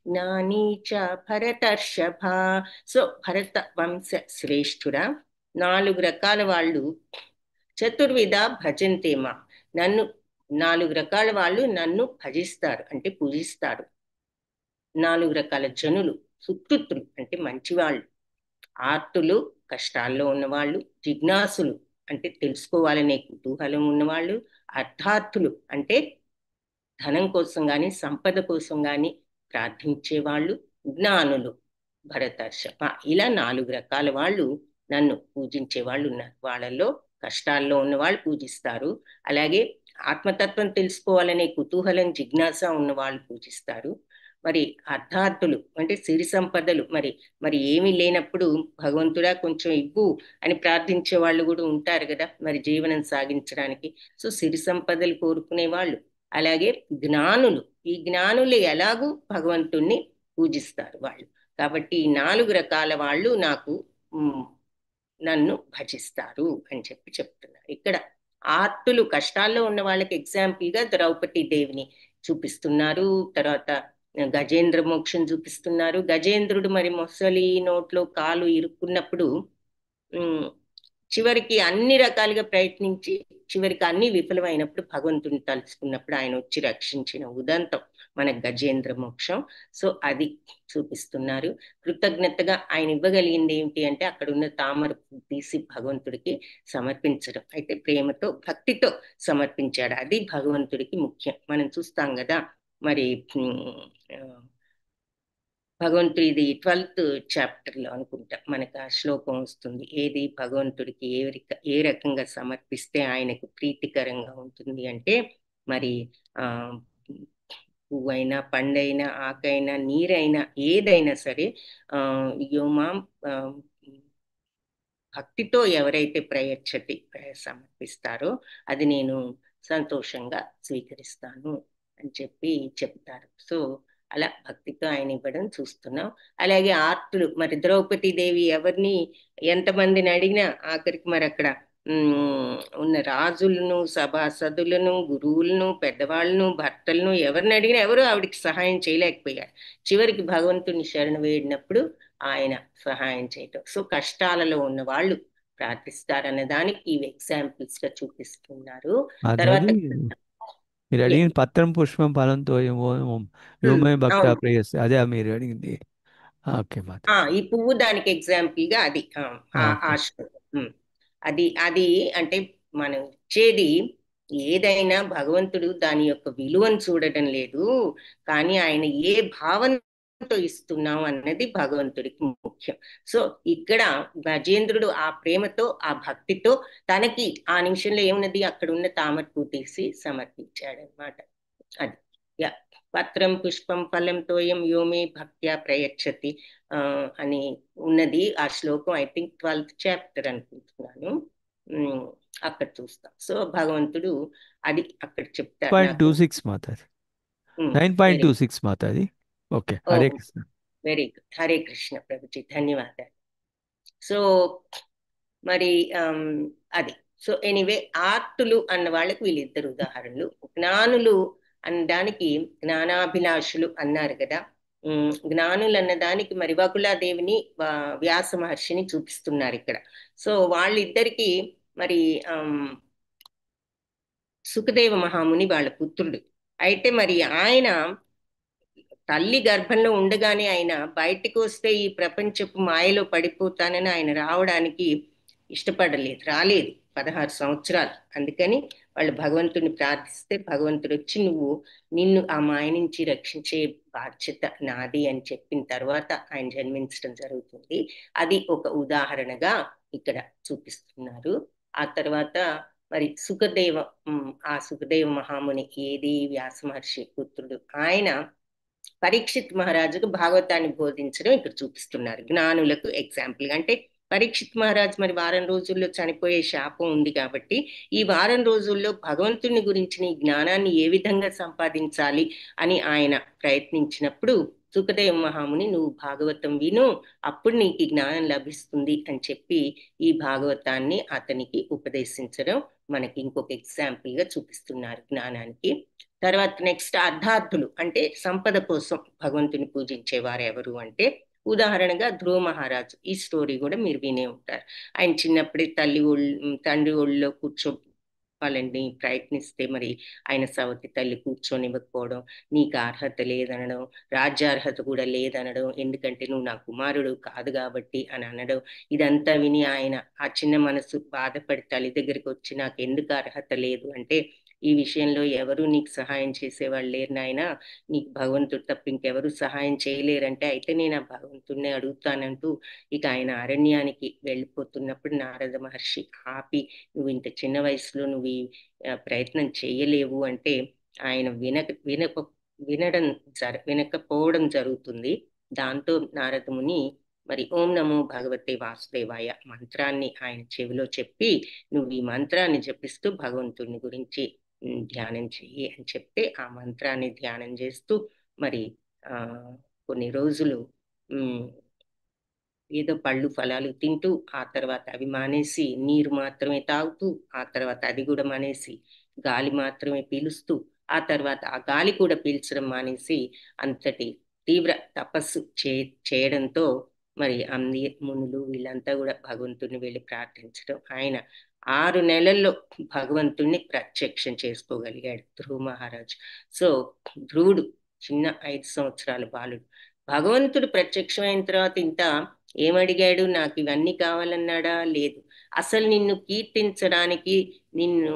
జ్ఞానీ చ భరతర్షభ. సో భరత వంశ శ్రేష్ఠుడా, 4 రకాల వాళ్ళు చతుర్విధ భజంతేమా, నన్ను 4 రకాల వాళ్ళు నన్ను భజిస్తారు అంటే పూజిస్తారు. 4 రకాల జనులు, సుకృతులు అంటే మంచివాళ్ళు, ఆర్తులు కష్టాల్లో ఉన్నవాళ్ళు, జిజ్ఞాసులు అంటే తెలుసుకోవాలనే కుతూహలం ఉన్నవాళ్ళు, అర్థార్థులు అంటే ధనం కోసం గాని సంపద కోసం గాని ప్రార్థించేవాళ్ళు, జ్ఞానులు భరతర్షభ. ఇలా 4 రకాల వాళ్ళు నన్ను పూజించే వాళ్ళు ఉన్నారు. వాళ్ళల్లో కష్టాల్లో ఉన్న వాళ్ళు పూజిస్తారు, అలాగే ఆత్మతత్వం తెలుసుకోవాలనే కుతూహలం జిజ్ఞాస ఉన్న వాళ్ళు పూజిస్తారు. మరి అర్థార్థులు అంటే సిరి సంపదలు, మరి ఏమీ లేనప్పుడు భగవంతుడా కొంచెం ఇవ్వు అని ప్రార్థించే వాళ్ళు కూడా ఉంటారు కదా మరి జీవనం సాగించడానికి. సో సిరి సంపదలు కోరుకునే వాళ్ళు, అలాగే జ్ఞానులు. ఈ జ్ఞానులు ఎలాగూ భగవంతుణ్ణి పూజిస్తారు వాళ్ళు. కాబట్టి ఈ 4 రకాల వాళ్ళు నన్ను భజిస్తారు అని చెప్తున్నారు. ఇక్కడ ఆర్తులు కష్టాల్లో ఉన్న వాళ్ళకి ఎగ్జాంపుల్ గా ద్రౌపది దేవిని చూపిస్తున్నారు. తర్వాత గజేంద్ర మోక్షం చూపిస్తున్నారు. గజేంద్రుడు మరి మొసలి నోట్లో కాలు ఇరుక్కున్నప్పుడు చివరికి అన్ని రకాలుగా ప్రయత్నించి చివరికి అన్ని విఫలమైనప్పుడు భగవంతుని తలుచుకున్నప్పుడు ఆయన వచ్చి రక్షించిన ఉదంతం మన గజేంద్ర మోక్షం. సో అది చూపిస్తున్నారు. కృతజ్ఞతగా ఆయన ఇవ్వగలిగింది ఏమిటి అంటే అక్కడ ఉన్న తామర తీసి భగవంతుడికి సమర్పించడం. అయితే ప్రేమతో భక్తితో సమర్పించాడు. అది భగవంతుడికి ముఖ్యం. మనం చూస్తాం కదా మరి భగవంతుడు ఇది 12th చాప్టర్లో అనుకుంటా మనకు ఆ శ్లోకం వస్తుంది. ఏది భగవంతుడికి ఏ రకంగా సమర్పిస్తే ఆయనకు ప్రీతికరంగా ఉంటుంది అంటే మరి ఆ పువ్వైనా పండైనా ఆకైనా నీరైనా ఏదైనా సరే యోమాం భక్తితో ఎవరైతే ప్రయచ్చతి సమర్పిస్తారో అది నేను సంతోషంగా స్వీకరిస్తాను అని చెప్తారు. సో అలా భక్తితో ఆయన ఇవ్వడం చూస్తున్నాం. అలాగే ఆర్తులు మరి ద్రౌపదీదేవి ఎవరిని ఎంతమందిని అడిగినా ఆఖరికి మరి అక్కడ ఉన్న రాజులను సభాసదులను గురువులను పెద్దవాళ్ళను భర్తలను ఎవరిని అడిగినా ఎవరు ఆవిడికి సహాయం చేయలేకపోయారు. చివరికి భగవంతుని శరణు వేడినప్పుడు ఆయన సహాయం చేయటం. సో కష్టాలలో ఉన్న వాళ్ళు ప్రార్థిస్తారన్న దానికి ఇవి ఎగ్జాంపుల్స్ గా చూపిస్తున్నారు. తర్వాత మీరు అడిగిన పత్రం పుష్పం ఫలంతో యోమే భక్త ప్రేయస్ అదే మీరు అడిగింది. ఓకే ఈ పువ్వు దానికి ఎగ్జాంపుల్ గా అది అది అది అంటే మనం ఇచ్చేది ఏదైనా భగవంతుడు దాని యొక్క విలువను చూడటం లేదు, కానీ ఆయన ఏ భావనతో ఇస్తున్నాం అన్నది భగవంతుడికి ముఖ్యం. సో ఇక్కడ గజేంద్రుడు ఆ ప్రేమతో ఆ భక్తితో తనకి ఆ నిమిషంలో ఏమున్నది అక్కడ ఉన్న తామర పువ్వు తీసి సమర్పించాడు అనమాట. అది పత్రం పుష్పం ఫలం తోయం యోమే భక్త్యా ప్రయచ్చతి అని ఉన్నది ఆ శ్లోకం. ఐ థింక్ 12th చాప్టర్ అనుకుంటున్నాను. అక్కడ చూస్తాం. సో భగవంతుడు అది అక్కడ చెప్తారు. 9.26 మాతాది. 9.26 మాతాది. Okay, Hare Krishna. Very good. Hare Krishna ప్రభుజీ, ధన్యవాదాలు. సో మరి అది సో ఎనీవే ఆర్తులు అన్న వాళ్ళకి వీళ్ళిద్దరు ఉదాహరణలు. జ్ఞానులు అన్నదానికి జ్ఞానాభిలాషులు అన్నారు కదా. జ్ఞానులు అన్నదానికి మరి వకులాదేవిని వ్యాస మహర్షిని చూపిస్తున్నారు ఇక్కడ. సో వాళ్ళిద్దరికి మరి సుఖదేవ మహాముని వాళ్ళ పుత్రుడు. అయితే మరి ఆయన తల్లి గర్భంలో ఉండగానే ఆయన బయటికి వస్తే ఈ ప్రపంచపు మాయలో పడిపోతానని ఆయన రావడానికి రాలేదు 16 సంవత్సరాలు. అందుకని వాళ్ళు భగవంతుని ప్రార్థిస్తే భగవంతుడు వచ్చి నిన్ను ఆ మాయ నుంచి రక్షించే బాధ్యత నాది అని చెప్పిన తర్వాత ఆయన జన్మించడం జరుగుతుంది. అది ఒక ఉదాహరణగా ఇక్కడ చూపిస్తున్నారు. ఆ తర్వాత మరి ఆ సుఖదేవ మహాముని ఏది వ్యాస మహర్షి పుత్రుడు, ఆయన పరీక్షిత్ మహారాజుకు భాగవతాన్ని బోధించడం ఇక్కడ చూపిస్తున్నారు జ్ఞానులకు ఎగ్జాంపుల్. అంటే పరీక్షిత్ మహారాజ్ మరి వారం రోజుల్లో చనిపోయే శాపం ఉంది కాబట్టి ఈ వారం రోజుల్లో భగవంతుని గురించిన ఈ జ్ఞానాన్ని ఏ విధంగా సంపాదించాలి అని ఆయన ప్రయత్నించినప్పుడు సుఖదేవ మహాముని నువ్వు భాగవతం విను, అప్పుడు నీకు జ్ఞానం లభిస్తుంది అని చెప్పి ఈ భాగవతాన్ని అతనికి ఉపదేశించడం మనకి ఇంకొక ఎగ్జాంపుల్ గా చూపిస్తున్నారు జ్ఞానానికి. తర్వాత నెక్స్ట్ అర్ధార్థులు అంటే సంపద కోసం భగవంతుని పూజించేవారు ఎవరు అంటే ఉదాహరణగా ధ్రువ మహారాజు. ఈ స్టోరీ కూడా మీరు వినే ఉంటారు. ఆయన చిన్నప్పుడే తండ్రి ఒళ్ళో కూర్చోవాలని ప్రయత్నిస్తే మరి ఆయన సవతి తల్లి కూర్చొనివ్వకపోవడం, నీకు అర్హత లేదనడం, రాజ్యార్హత కూడా లేదనడం, ఎందుకంటే నువ్వు నా కుమారుడు కాదు కాబట్టి అని అనడం. ఇదంతా విని ఆయన ఆ చిన్న మనసు బాధపడి తల్లి దగ్గరికి వచ్చి నాకు ఎందుకు అర్హత లేదు అంటే ఈ విషయంలో ఎవరు నీకు సహాయం చేసేవాళ్ళు లేరు నాయన, నీకు భగవంతుడు తప్ప ఇంకెవరు సహాయం చేయలేరంటే అయితే నేను ఆ భగవంతుడిని అడుగుతానంటూ ఇక ఆయన అరణ్యానికి వెళ్ళిపోతున్నప్పుడు నారద మహర్షి ఆపి నువ్వు ఇంత చిన్న వయసులో నువ్వు ఈ ప్రయత్నం చేయలేవు అంటే ఆయన వినకపోవడం జరుగుతుంది. దాంతో నారదముని మరి ఓం నమో భగవతే వాసుదేవాయ మంత్రాన్ని ఆయన చెవిలో చెప్పి నువ్వు ఈ మంత్రాన్ని జపిస్తూ భగవంతుడిని గురించి ధ్యానం చెయ్యి అని చెప్తే ఆ మంత్రాన్ని ధ్యానం చేస్తూ మరి కొన్ని రోజులు ఏదో పళ్ళు ఫలాలు తింటూ ఆ తర్వాత అవి మానేసి నీరు మాత్రమే తాగుతూ ఆ తర్వాత అది కూడా మానేసి గాలి మాత్రమే పీలుస్తూ ఆ తర్వాత ఆ గాలి కూడా పీల్చడం మానేసి అంతటి తీవ్ర తపస్సు చేయడంతో మరి అన్ని మునులు వీళ్ళంతా కూడా భగవంతుడిని వెళ్ళి ప్రార్థించడం. ఆయన 6 నెలల్లో భగవంతుణ్ణి ప్రత్యక్షం చేసుకోగలిగాడు ధ్రువ మహారాజు. సో ధ్రువుడు చిన్న 5 సంవత్సరాల బాలుడు. భగవంతుడు ప్రత్యక్షమైన తర్వాత ఇంత ఏమడిగాడు? నాకు ఇవన్నీ కావాలన్నాడా? లేదు. అసలు నిన్ను కీర్తించడానికి, నిన్ను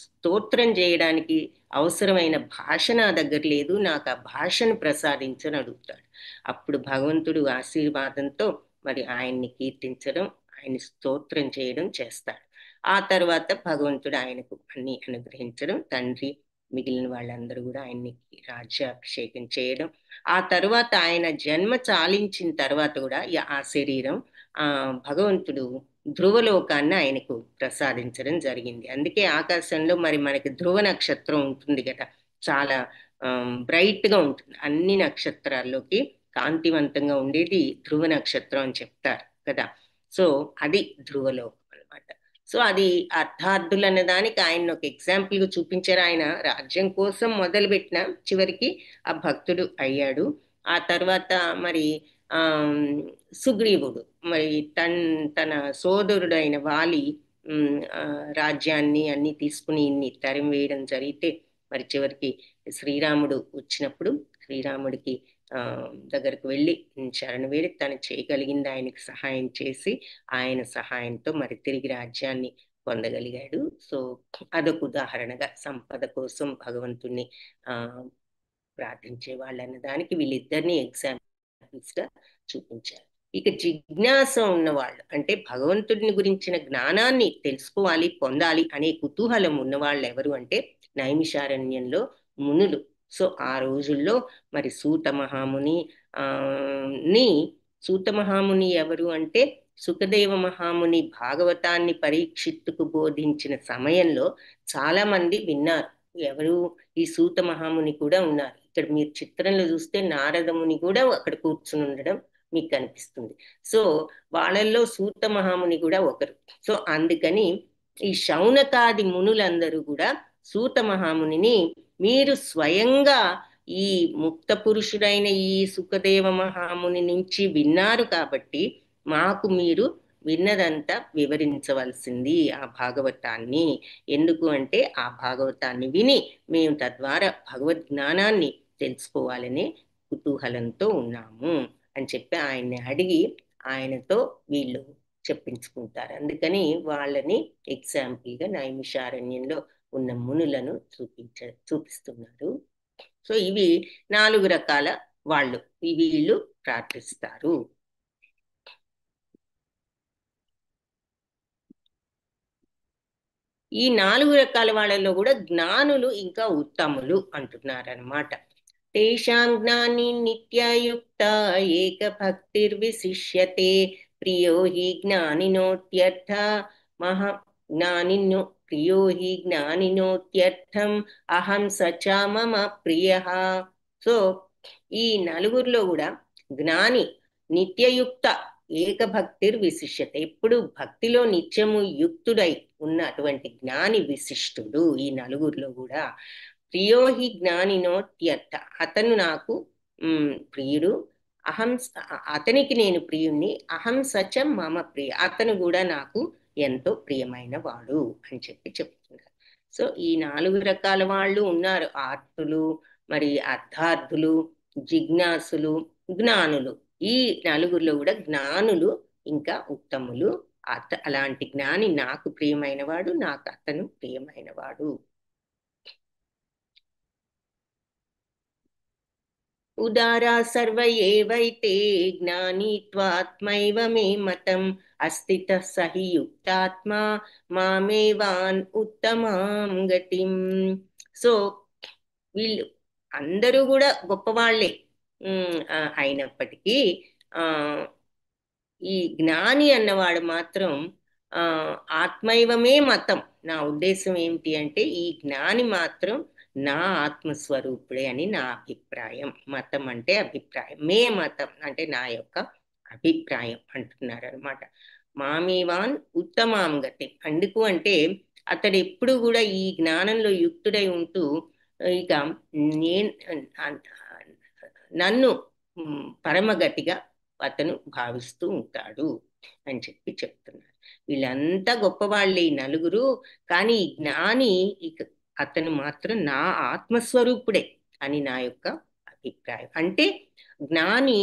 స్తోత్రం చేయడానికి అవసరమైన భాష నా దగ్గర లేదు, నాకు ఆ భాషను ప్రసాదించని అడుగుతాడు. అప్పుడు భగవంతుడు ఆశీర్వాదంతో మరి ఆయన్ని కీర్తించడం, ఆయన్ని స్తోత్రం చేయడం చేస్తాడు. ఆ తర్వాత భగవంతుడు ఆయనకు అన్ని అనుగ్రహించడం, తండ్రి మిగిలిన వాళ్ళందరూ కూడా ఆయన్ని రాజ్యాభిషేకం చేయడం. ఆ తర్వాత ఆయన జన్మ చాలించిన తర్వాత కూడా ఆ శరీరం భగవంతుడు ధ్రువలోకాన్ని ఆయనకు ప్రసాదించడం జరిగింది. అందుకే ఆకాశంలో మరి మనకి ధ్రువ నక్షత్రం ఉంటుంది కదా, చాలా బ్రైట్ గా ఉంటుంది. అన్ని నక్షత్రాల్లోకి కాంతివంతంగా ఉండేది ధ్రువ నక్షత్రం అని చెప్తారు కదా. సో అది ధ్రువలోకం అనమాట. సో అది అర్థార్థులు అన్న దానికి ఆయన ఒక ఎగ్జాంపుల్ గా చూపించారు. ఆయన రాజ్యం కోసం మొదలుపెట్టిన చివరికి ఆ భక్తుడు అయ్యాడు. ఆ తర్వాత మరి ఆ సుగ్రీవుడు మరి తన సోదరుడైన వాలి రాజ్యాన్ని అన్ని తీసుకుని ఇన్ని తరిమి వేయడం జరిగితే మరి చివరికి శ్రీరాముడు వచ్చినప్పుడు శ్రీరాముడికి దగ్గరకు వెళ్ళి శరణు వేడి తను చేయగలిగింది ఆయనకి సహాయం చేసి ఆయన సహాయంతో మరి తిరిగి రాజ్యాన్ని పొందగలిగాడు. సో అదొక ఉదాహరణగా సంపద కోసం భగవంతుణ్ణి ప్రార్థించే వాళ్ళు అన్న దానికి వీళ్ళిద్దరిని ఎగ్జాంపుల్స్ గా చూపించారు. ఇక జిజ్ఞాస ఉన్నవాళ్ళు అంటే భగవంతుడిని గురించిన జ్ఞానాన్ని తెలుసుకోవాలి, పొందాలి అనే కుతూహలం ఉన్నవాళ్ళు ఎవరు అంటే నైమిషారణ్యంలో మునులు. సో ఆ రోజుల్లో మరి సూత మహాముని సూత మహాముని ఎవరు అంటే సుఖదేవ మహాముని భాగవతాన్ని పరీక్షిత్తుకు బోధించిన సమయంలో చాలా మంది విన్నారు. ఎవరు? ఈ సూత మహాముని కూడా ఉన్నారు. ఇక్కడ మీరు చిత్రంలో చూస్తే నారదముని కూడా అక్కడ కూర్చుని ఉండడం మీకు కనిపిస్తుంది. సో వాళ్ళల్లో సూత మహాముని కూడా ఒకరు. సో అందుకని ఈ శౌనకాది మునులందరూ కూడా సూత మహామునిని మీరు స్వయంగా ఈ ముక్త పురుషుడైన ఈ సుఖదేవ మహాముని నుంచి విన్నారు కాబట్టి మాకు మీరు విన్నదంతా వివరించవలసింది ఆ భాగవతాన్ని. ఎందుకు అంటే ఆ భాగవతాన్ని విని మేము తద్వారా భగవద్ జ్ఞానాన్ని తెలుసుకోవాలనే కుతూహలంతో ఉన్నాము అని చెప్పి ఆయన్ని అడిగి ఆయనతో వీళ్ళు చెప్పించుకుంటారు. అందుకని వాళ్ళని ఎగ్జాంపుల్ గా నైమిషారణ్యంలో ఉన్న మునులను చూపిస్తున్నారు. సో ఇవి 4 రకాల వాళ్ళు వీళ్ళు ప్రార్థిస్తారు. ఈ 4 రకాల వాళ్ళలో కూడా జ్ఞానులు ఇంకా ఉత్తములు అంటున్నారనమాట. తేషాం జ్ఞాని నిత్యయుక్త ఏక భక్తిర్విశిష్యతే ప్రియో హి జ్ఞానినోత్యర్థ మహా జ్ఞానినో ప్రియో హి జ్ఞానినోత్యర్థం అహం సచ మమ ప్రియ. సో ఈ నలుగురిలో కూడా జ్ఞాని నిత్యయుక్త ఏకభక్తిర్ విశిష్యత, ఎప్పుడు భక్తిలో నిత్యము యుక్తుడై ఉన్నటువంటి జ్ఞాని విశిష్టుడు ఈ నలుగురిలో కూడా. ప్రియోహి జ్ఞానినోత్యర్థ, అతను నాకు ప్రియుడు, అతనికి నేను ప్రియుణ్ణి, అహం సచం మమ ప్రియ, అతను కూడా నాకు ఎంతో ప్రియమైన వాడు అని చెప్పి చెప్తున్నారు. సో ఈ 4 రకాల వాళ్ళు ఉన్నారు. ఆర్తులు, మరి అర్థార్థులు, జిజ్ఞాసులు, జ్ఞానులు. ఈ నలుగురిలో కూడా జ్ఞానులు ఇంకా ఉత్తములు. అలాంటి జ్ఞాని నాకు ప్రియమైన వాడు, నాకు అతను ప్రియమైన వాడు. ఉదారా సర్వ ఏవైతే జ్ఞానీత్వాత్మైవ మే మతం అస్థిత సహి యుక్తాత్మా మామేవాన్ ఉత్తమాం గతిం. సో వీళ్ళు అందరూ కూడా గొప్పవాళ్లే అయినప్పటికీ ఈ జ్ఞాని అన్నవాడు మాత్రం ఆత్మైవమే మతం. నా ఉద్దేశం ఏమిటి అంటే ఈ జ్ఞాని మాత్రం నా ఆత్మస్వరూపుడే అని నా అభిప్రాయం. మతం అంటే అభిప్రాయం, మే మతం అంటే నా యొక్క అభిప్రాయం అంటున్నారు అనమాట. మామీవాన్ ఉత్తమాం గతి. అందుకు అంటే అతడు ఎప్పుడు కూడా ఈ జ్ఞానంలో యుక్తుడై ఉంటూ ఇక నన్ను పరమగతిగా అతను భావిస్తూ ఉంటాడు అని చెప్పి చెప్తున్నారు. వీళ్ళంతా గొప్పవాళ్ళే ఈ నలుగురు, కానీ జ్ఞాని అతను మాత్రం నా ఆత్మస్వరూపుడే. అని నా యొక్క అభిప్రాయం. అంటే జ్ఞాని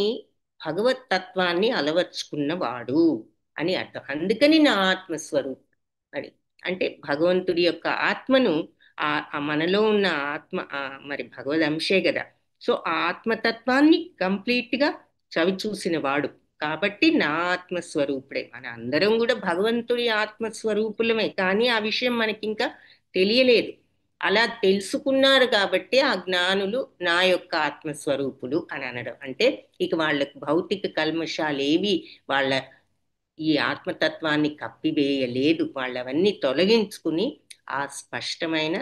భగవత్ తత్వాన్ని అలవర్చుకున్నవాడు అని అర్థం. అందుకని నా ఆత్మస్వరూపం అని. అంటే భగవంతుడి యొక్క ఆత్మను మనలో ఉన్న ఆత్మ మరి భగవద్ అంశే కదా. సో ఆ ఆత్మతత్వాన్ని కంప్లీట్ గా చవి చూసిన వాడు కాబట్టి నా ఆత్మస్వరూపుడే. మన అందరం కూడా భగవంతుడి ఆత్మస్వరూపులమే, కానీ ఆ విషయం మనకి ఇంకా తెలియలేదు. అలా తెలుసుకున్నారు కాబట్టి ఆ జ్ఞానులు నా యొక్క ఆత్మస్వరూపులు అని అనడం. అంటే ఇక వాళ్ళకు భౌతిక కల్మషాలేవి వాళ్ళ ఈ ఆత్మతత్వాన్ని కప్పివేయలేదు. వాళ్ళవన్నీ తొలగించుకుని ఆ స్పష్టమైన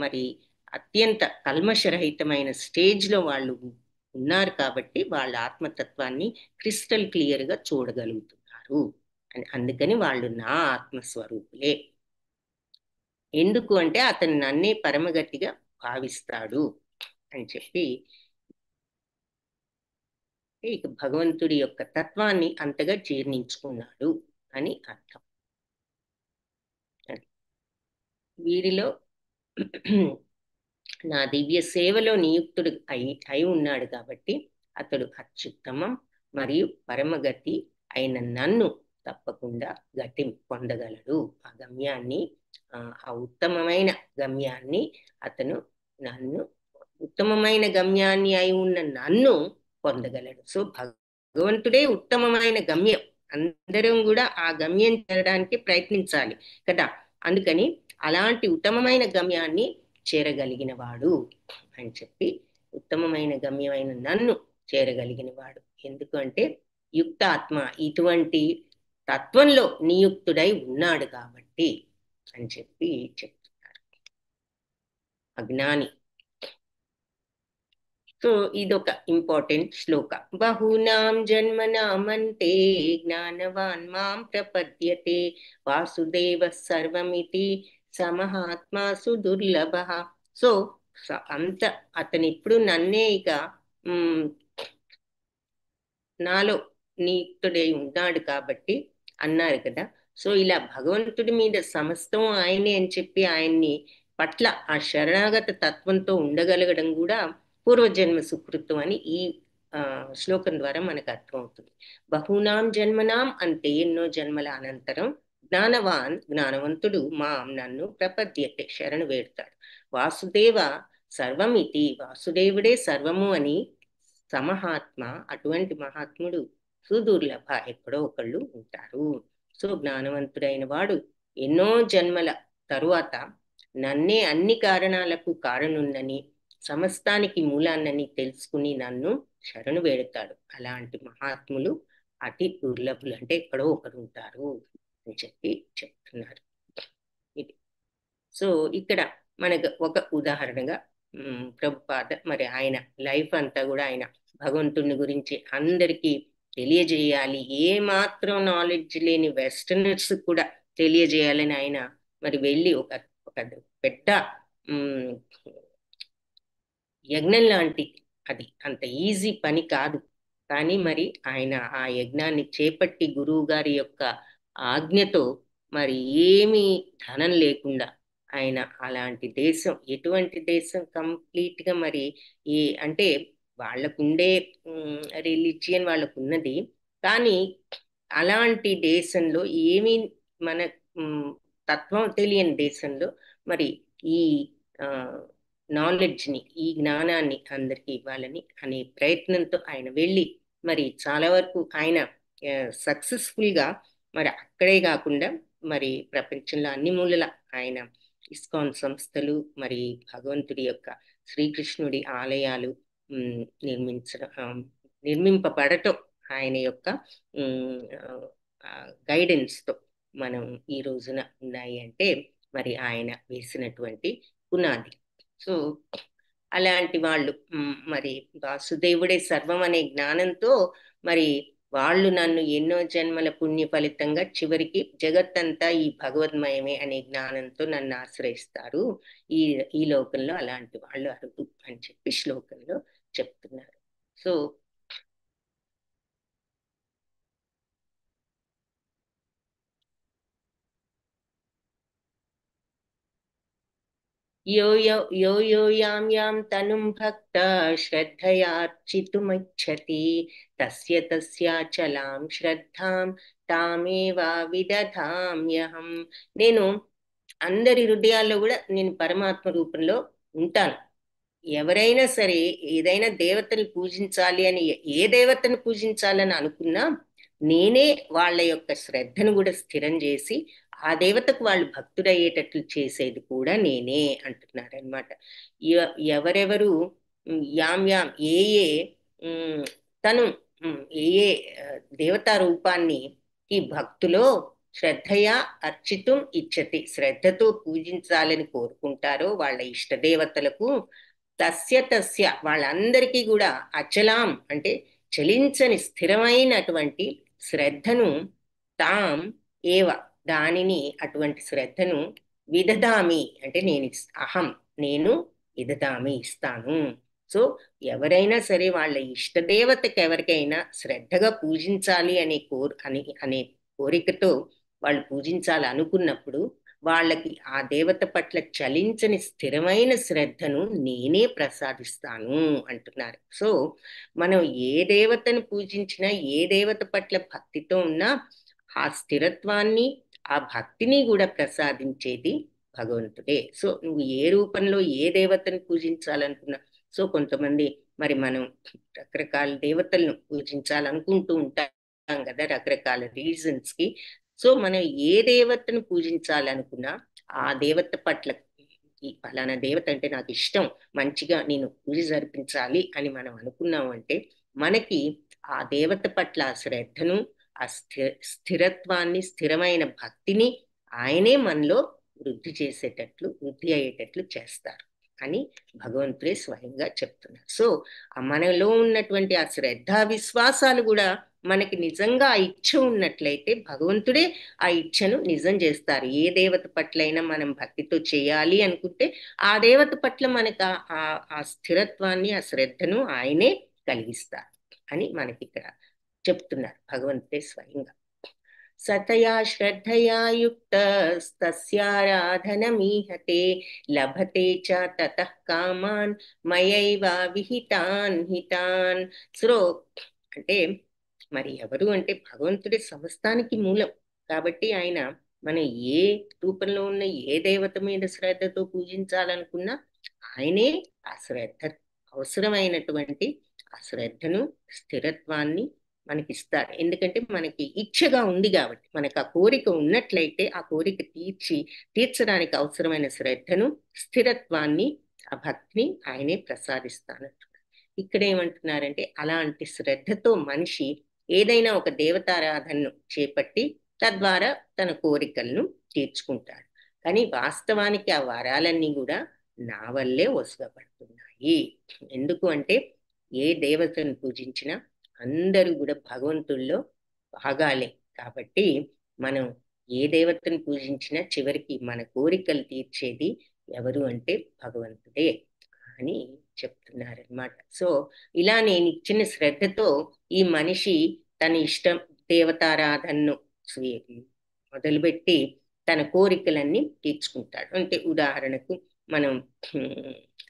మరి అత్యంత కల్మషరహితమైన స్టేజ్లో వాళ్ళు ఉన్నారు కాబట్టి వాళ్ళ ఆత్మతత్వాన్ని క్రిస్టల్ క్లియర్గా చూడగలుగుతున్నారు అని. అందుకని వాళ్ళు నా ఆత్మస్వరూపులే. ఎందుకు అంటే అతను నన్నే పరమగతిగా భావిస్తాడు అని చెప్పి ఇక భగవంతుడి యొక్క తత్వాన్ని అంతగా జీర్ణించుకున్నాడు అని అర్థం. వీరిలో నా దివ్య సేవలో నియుక్తుడు అయి ఉన్నాడు కాబట్టి అతడు అత్యుత్తమం మరియు పరమగతి అయిన నన్ను తప్పకుండా గతి పొందగలడు. ఆ గమ్యాన్ని, ఆ ఉత్తమమైన గమ్యాన్ని అతను నన్ను ఉత్తమమైన గమ్యాన్ని అయి ఉన్న నన్ను పొందగలడు. సో భగవంతుడే ఉత్తమమైన గమ్యం. అందరం కూడా ఆ గమ్యం చేరడానికి ప్రయత్నించాలి కదా. అందుకని అలాంటి ఉత్తమమైన గమ్యాన్ని చేరగలిగిన వాడు అని చెప్పి, ఉత్తమమైన గమ్యమైన నన్ను చేరగలిగిన వాడు. ఎందుకంటే యుక్తాత్మ ఇటువంటి తత్వంలో నియుక్తుడై ఉన్నాడు కాబట్టి అని చెప్పి చెప్తున్నారు అజ్ఞాని. సో ఇదొక ఇంపార్టెంట్ శ్లోక. బహూనాం జన్మనామంతే జ్ఞానవాన్ మాం ప్రపద్యతే వాసుదేవ సర్వమితి సమహాత్మాసు దుర్లభ. సో అంత అతను ఇప్పుడు నన్నే ఇక నాలో నియుక్తుడై ఉన్నాడు కాబట్టి అన్నారు కదా. సో ఇలా భగవంతుడి మీద సమస్తం ఆయనే అని చెప్పి ఆయన్ని పట్ల ఆ శరణాగత తత్వంతో ఉండగలగడం కూడా పూర్వజన్మ సుకృతం అని ఈ శ్లోకం ద్వారా మనకు అర్థమవుతుంది. బహునాం జన్మనాం అంటే ఎన్నో జన్మల అనంతరం జ్ఞానవాన్ జ్ఞానవంతుడు నన్ను ప్రపద్యతే శరణు వేడతాడు. వాసుదేవ సర్వమితి వాసుదేవుడే సర్వము అని సమహాత్మ అటువంటి మహాత్ముడు సుదుర్లభ ఎక్కడో ఒకళ్ళు ఉంటారు. సో జ్ఞానవంతుడైన వాడు ఎన్నో జన్మల తరువాత నన్నే అన్ని కారణాలకు కారణున్నని సమస్తానికి మూలాన్నని తెలుసుకుని నన్ను శరణు వేడతాడు. అలాంటి మహాత్ములు అతి దుర్లభులు, అంటే ఎక్కడో ఒకరు ఉంటారు అని చెప్పి చెప్తున్నారు. ఇది సో ఇక్కడ మనకు ఒక ఉదాహరణగా ప్రభుపాద మరి ఆయన లైఫ్ అంతా కూడా ఆయన భగవంతుని గురించి అందరికీ తెలియజేయాలి, ఏ మాత్రం నాలెడ్జ్ లేని వెస్టర్నర్స్ కూడా తెలియజేయాలని ఆయన మరి వెళ్ళి ఒక పెద్ద యజ్ఞం లాంటి, అది అంత ఈజీ పని కాదు. కానీ మరి ఆయన ఆ యజ్ఞాన్ని చేపట్టి గురువు గారి యొక్క ఆజ్ఞతో మరి ఏమీ ధనం లేకుండా ఆయన అలాంటి దేశం, ఎటువంటి దేశం కంప్లీట్ గా మరి అంటే వాళ్ళకుండే రిలీజియన్ వాళ్ళకున్నది, కానీ అలాంటి దేశంలో ఏమీ మన తత్వం తెలియని దేశంలో మరి ఈ నాలెడ్జ్ని, ఈ జ్ఞానాన్ని అందరికీ ఇవ్వాలని అనే ప్రయత్నంతో ఆయన వెళ్ళి మరి చాలా వరకు ఆయన సక్సెస్ఫుల్గా మరి అక్కడే కాకుండా మరి ప్రపంచంలో అన్ని మూలల ఆయన ఇస్కాన్ సంస్థలు మరి భగవంతుడి యొక్క శ్రీకృష్ణుడి ఆలయాలు నిర్మింపబడటం ఆయన యొక్క గైడెన్స్తో మనం ఈ రోజున ఉన్నాయి అంటే మరి ఆయన వేసినటువంటి పునాది. సో అలాంటి వాళ్ళు మరి వాసుదేవుడే సర్వం అనే జ్ఞానంతో మరి వాళ్ళు నన్ను ఎన్నో జన్మల పుణ్య ఫలితంగా చివరికి జగత్తంతా ఈ భగవద్మయమే అనే జ్ఞానంతో నన్ను ఆశ్రయిస్తారు. ఈ లోకంలో అలాంటి వాళ్ళు అరుదు అని చెప్పి శ్లోకంలో చెప్తున్నారు. సో యో యాం యాం తనుం భక్త శ్రద్ధయార్చితుమిచ్చతి తస్యాచలాం శ్రద్ధాం తామేవ విదధామ్యహం. నేను అందరి హృదయాల్లో కూడా నేను పరమాత్మ రూపంలో ఉంటాను. ఎవరైనా సరే ఏదైనా దేవతని పూజించాలి అని, ఏ దేవతను పూజించాలని అనుకున్నా నేనే వాళ్ళ యొక్క శ్రద్ధను కూడా స్థిరం చేసి ఆ దేవతకు వాళ్ళు భక్తుడయ్యేటట్లు చేసేది కూడా నేనే అంటున్నారనమాట. ఎవరెవరు యాం యాం ఏ ఏ తను ఏ ఏ దేవతా రూపాన్ని ఈ భక్తులో శ్రద్ధయా అర్చితం ఇచ్చతి, శ్రద్ధతో పూజించాలని కోరుకుంటారో వాళ్ళ ఇష్టదేవతలకు, తస్య వాళ్ళందరికీ కూడా అచలాం అంటే చలించని స్థిరమైనటువంటి శ్రద్ధను, తాం ఏవ దానిని అటువంటి శ్రద్ధను, విదదామి అంటే నేను విదదామి ఇస్తాను. సో ఎవరైనా సరే వాళ్ళ ఇష్టదేవతకి ఎవరికైనా శ్రద్ధగా పూజించాలి అనే కోరికతో వాళ్ళు పూజించాలి అనుకున్నప్పుడు వాళ్ళకి ఆ దేవత పట్ల చలించని స్థిరమైన శ్రద్ధను నేనే ప్రసాదిస్తాను అంటున్నారు. సో మనం ఏ దేవతను పూజించినా, ఏ దేవత పట్ల భక్తితో ఉన్నా ఆ స్థిరత్వాన్ని, ఆ భక్తిని కూడా ప్రసాదించేది భగవంతుడే. సో నువ్వు ఏ రూపంలో ఏ దేవతను పూజించాలనుకున్నా, సో కొంతమంది మరి మనం రకరకాల దేవతలను పూజించాలనుకుంటూ ఉంటాం కదా, రకరకాల రీజన్స్ కి. సో మనం ఏ దేవతను పూజించాలనుకున్నా ఆ దేవత పట్ల, ఈ ఫలానా దేవత అంటే నాకు ఇష్టం, మంచిగా నేను పూజ జరిపించాలి అని మనం అనుకున్నాం అంటే మనకి ఆ దేవత పట్ల ఆ శ్రద్ధను, ఆ స్థిరత్వాన్ని, స్థిరమైన భక్తిని ఆయనే మనలో వృద్ధి అయ్యేటట్లు చేస్తారు అని భగవంతుడే స్వయంగా చెప్తున్నారు. సో మనలో ఉన్నటువంటి ఆ శ్రద్ధ విశ్వాసాలు కూడా మనకి నిజంగా ఆ ఇచ్ఛ ఉన్నట్లయితే భగవంతుడే ఆ ఇచ్ఛను నిజం చేస్తారు. ఏ దేవత పట్లైనా మనం భక్తితో చేయాలి అనుకుంటే ఆ దేవత పట్ల మనకు ఆ స్థిరత్వాన్ని, ఆ శ్రద్ధను ఆయనే కలిగిస్తారు అని మనకి ఇక్కడ చెప్తున్నారు భగవంతుడే స్వయంగా. సతయా శ్రద్ధయా యుక్తస్తస్యారాధనమీహతే లభతే చ తతః కామాన్ మయైవ విహితాన్ హితాన్. సో అంటే మరి ఎవరు అంటే భగవంతుడి సమస్తానికి మూలం కాబట్టి ఆయన మనం ఏ రూపంలో ఉన్న ఏ దేవత మీద శ్రద్ధతో పూజించాలనుకున్నా ఆయనే ఆ శ్రద్ధ, అవసరమైనటువంటి ఆ శ్రద్ధను, స్థిరత్వాన్ని మనకిస్తారు. ఎందుకంటే మనకి ఇచ్ఛగా ఉంది కాబట్టి, మనకు ఆ కోరిక ఉన్నట్లయితే ఆ కోరిక తీర్చడానికి అవసరమైన శ్రద్ధను, స్థిరత్వాన్ని, ఆ భక్తిని ఆయనే ప్రసాదిస్తాను. ఇక్కడ ఏమంటున్నారంటే అలాంటి శ్రద్ధతో మనిషి ఏదైనా ఒక దేవతారాధనను చేపట్టి తద్వారా తన కోరికలను తీర్చుకుంటాడు. కానీ వాస్తవానికి ఆ వరాలన్నీ కూడా నా వల్లే వసగబడుతున్నాయి. ఎందుకు అంటే ఏ దేవతను పూజించినా అందరూ కూడా భగవంతుల్లో భాగాలే కాబట్టి మనం ఏ దేవతను పూజించినా చివరికి మన కోరికలు తీర్చేది ఎవరు అంటే భగవంతుడే అని చెప్తున్నారనమాట. సో ఇలా నేను ఇచ్చిన శ్రద్ధతో ఈ మనిషి తన ఇష్టం దేవతారాధనను మొదలుపెట్టి తన కోరికలన్నీ తీర్చుకుంటాడు. అంటే ఉదాహరణకు మనం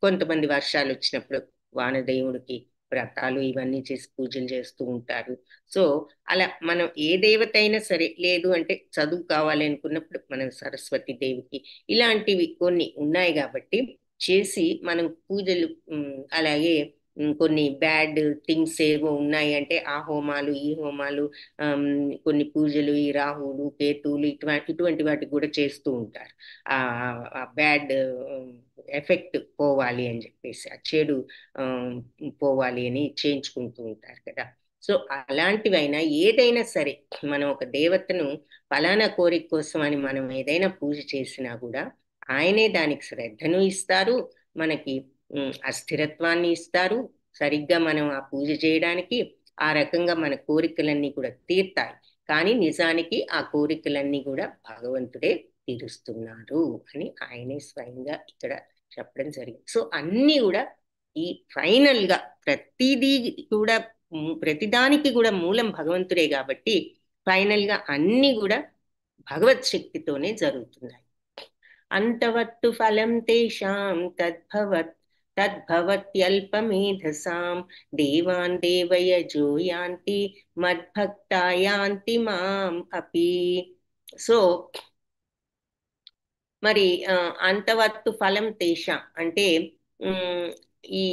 కొంతమంది వర్షాలు వచ్చినప్పుడు వానదేవుడికి వ్రతాలు ఇవన్నీ చేసి పూజలు చేస్తూ ఉంటారు. సో అలా మనం ఏ దేవత అయినా సరే, లేదు అంటే చదువు కావాలి అనుకున్నప్పుడు మనం సరస్వతి దేవికి, ఇలాంటివి కొన్ని ఉన్నాయి కాబట్టి చేసి మనం పూజలు, అలాగే కొన్ని బ్యాడ్ థింగ్స్ ఏవో ఉన్నాయి అంటే ఆ హోమాలు ఈ హోమాలు, కొన్ని పూజలు ఈ రాహువులు కేతువులు ఇటువంటి వాటికి కూడా చేస్తూ ఉంటారు. ఆ బ్యాడ్ ఎఫెక్ట్ పోవాలి అని చెప్పేసి, ఆ చెడు పోవాలి అని చేయించుకుంటూ ఉంటారు కదా. సో అలాంటివైనా ఏదైనా సరే మనం ఒక దేవతను ఫలానా కోరిక కోసం అని మనం ఏదైనా పూజ చేసినా కూడా ఆయనే దానికి శ్రద్ధను ఇస్తారు, మనకి అస్థిరత్వాన్ని ఇస్తారు. సరిగ్గా మనం ఆ పూజ చేయడానికి ఆ రకంగా మన కోరికలన్నీ కూడా తీర్తాయి. కానీ నిజానికి ఆ కోరికలన్నీ కూడా భగవంతుడే తీరుస్తున్నారు అని ఆయనే స్వయంగా ఇక్కడ చెప్పడం జరిగింది. సో అన్ని కూడా ఈ ఫైనల్ గా ప్రతిదానికి కూడా మూలం భగవంతుడే కాబట్టి ఫైనల్ గా అన్ని కూడా భగవత్ శక్తితోనే జరుగుతున్నాయి. అంతవత్తు ఫలం తేషాం తద్భవత్యల్పమేధసాం దేవాన్ దేవయజో యాంతి మద్భక్తా యాంతి మాం అపి. సో మరి అంతవత్తు ఫలం తేషాం అంటే ఈ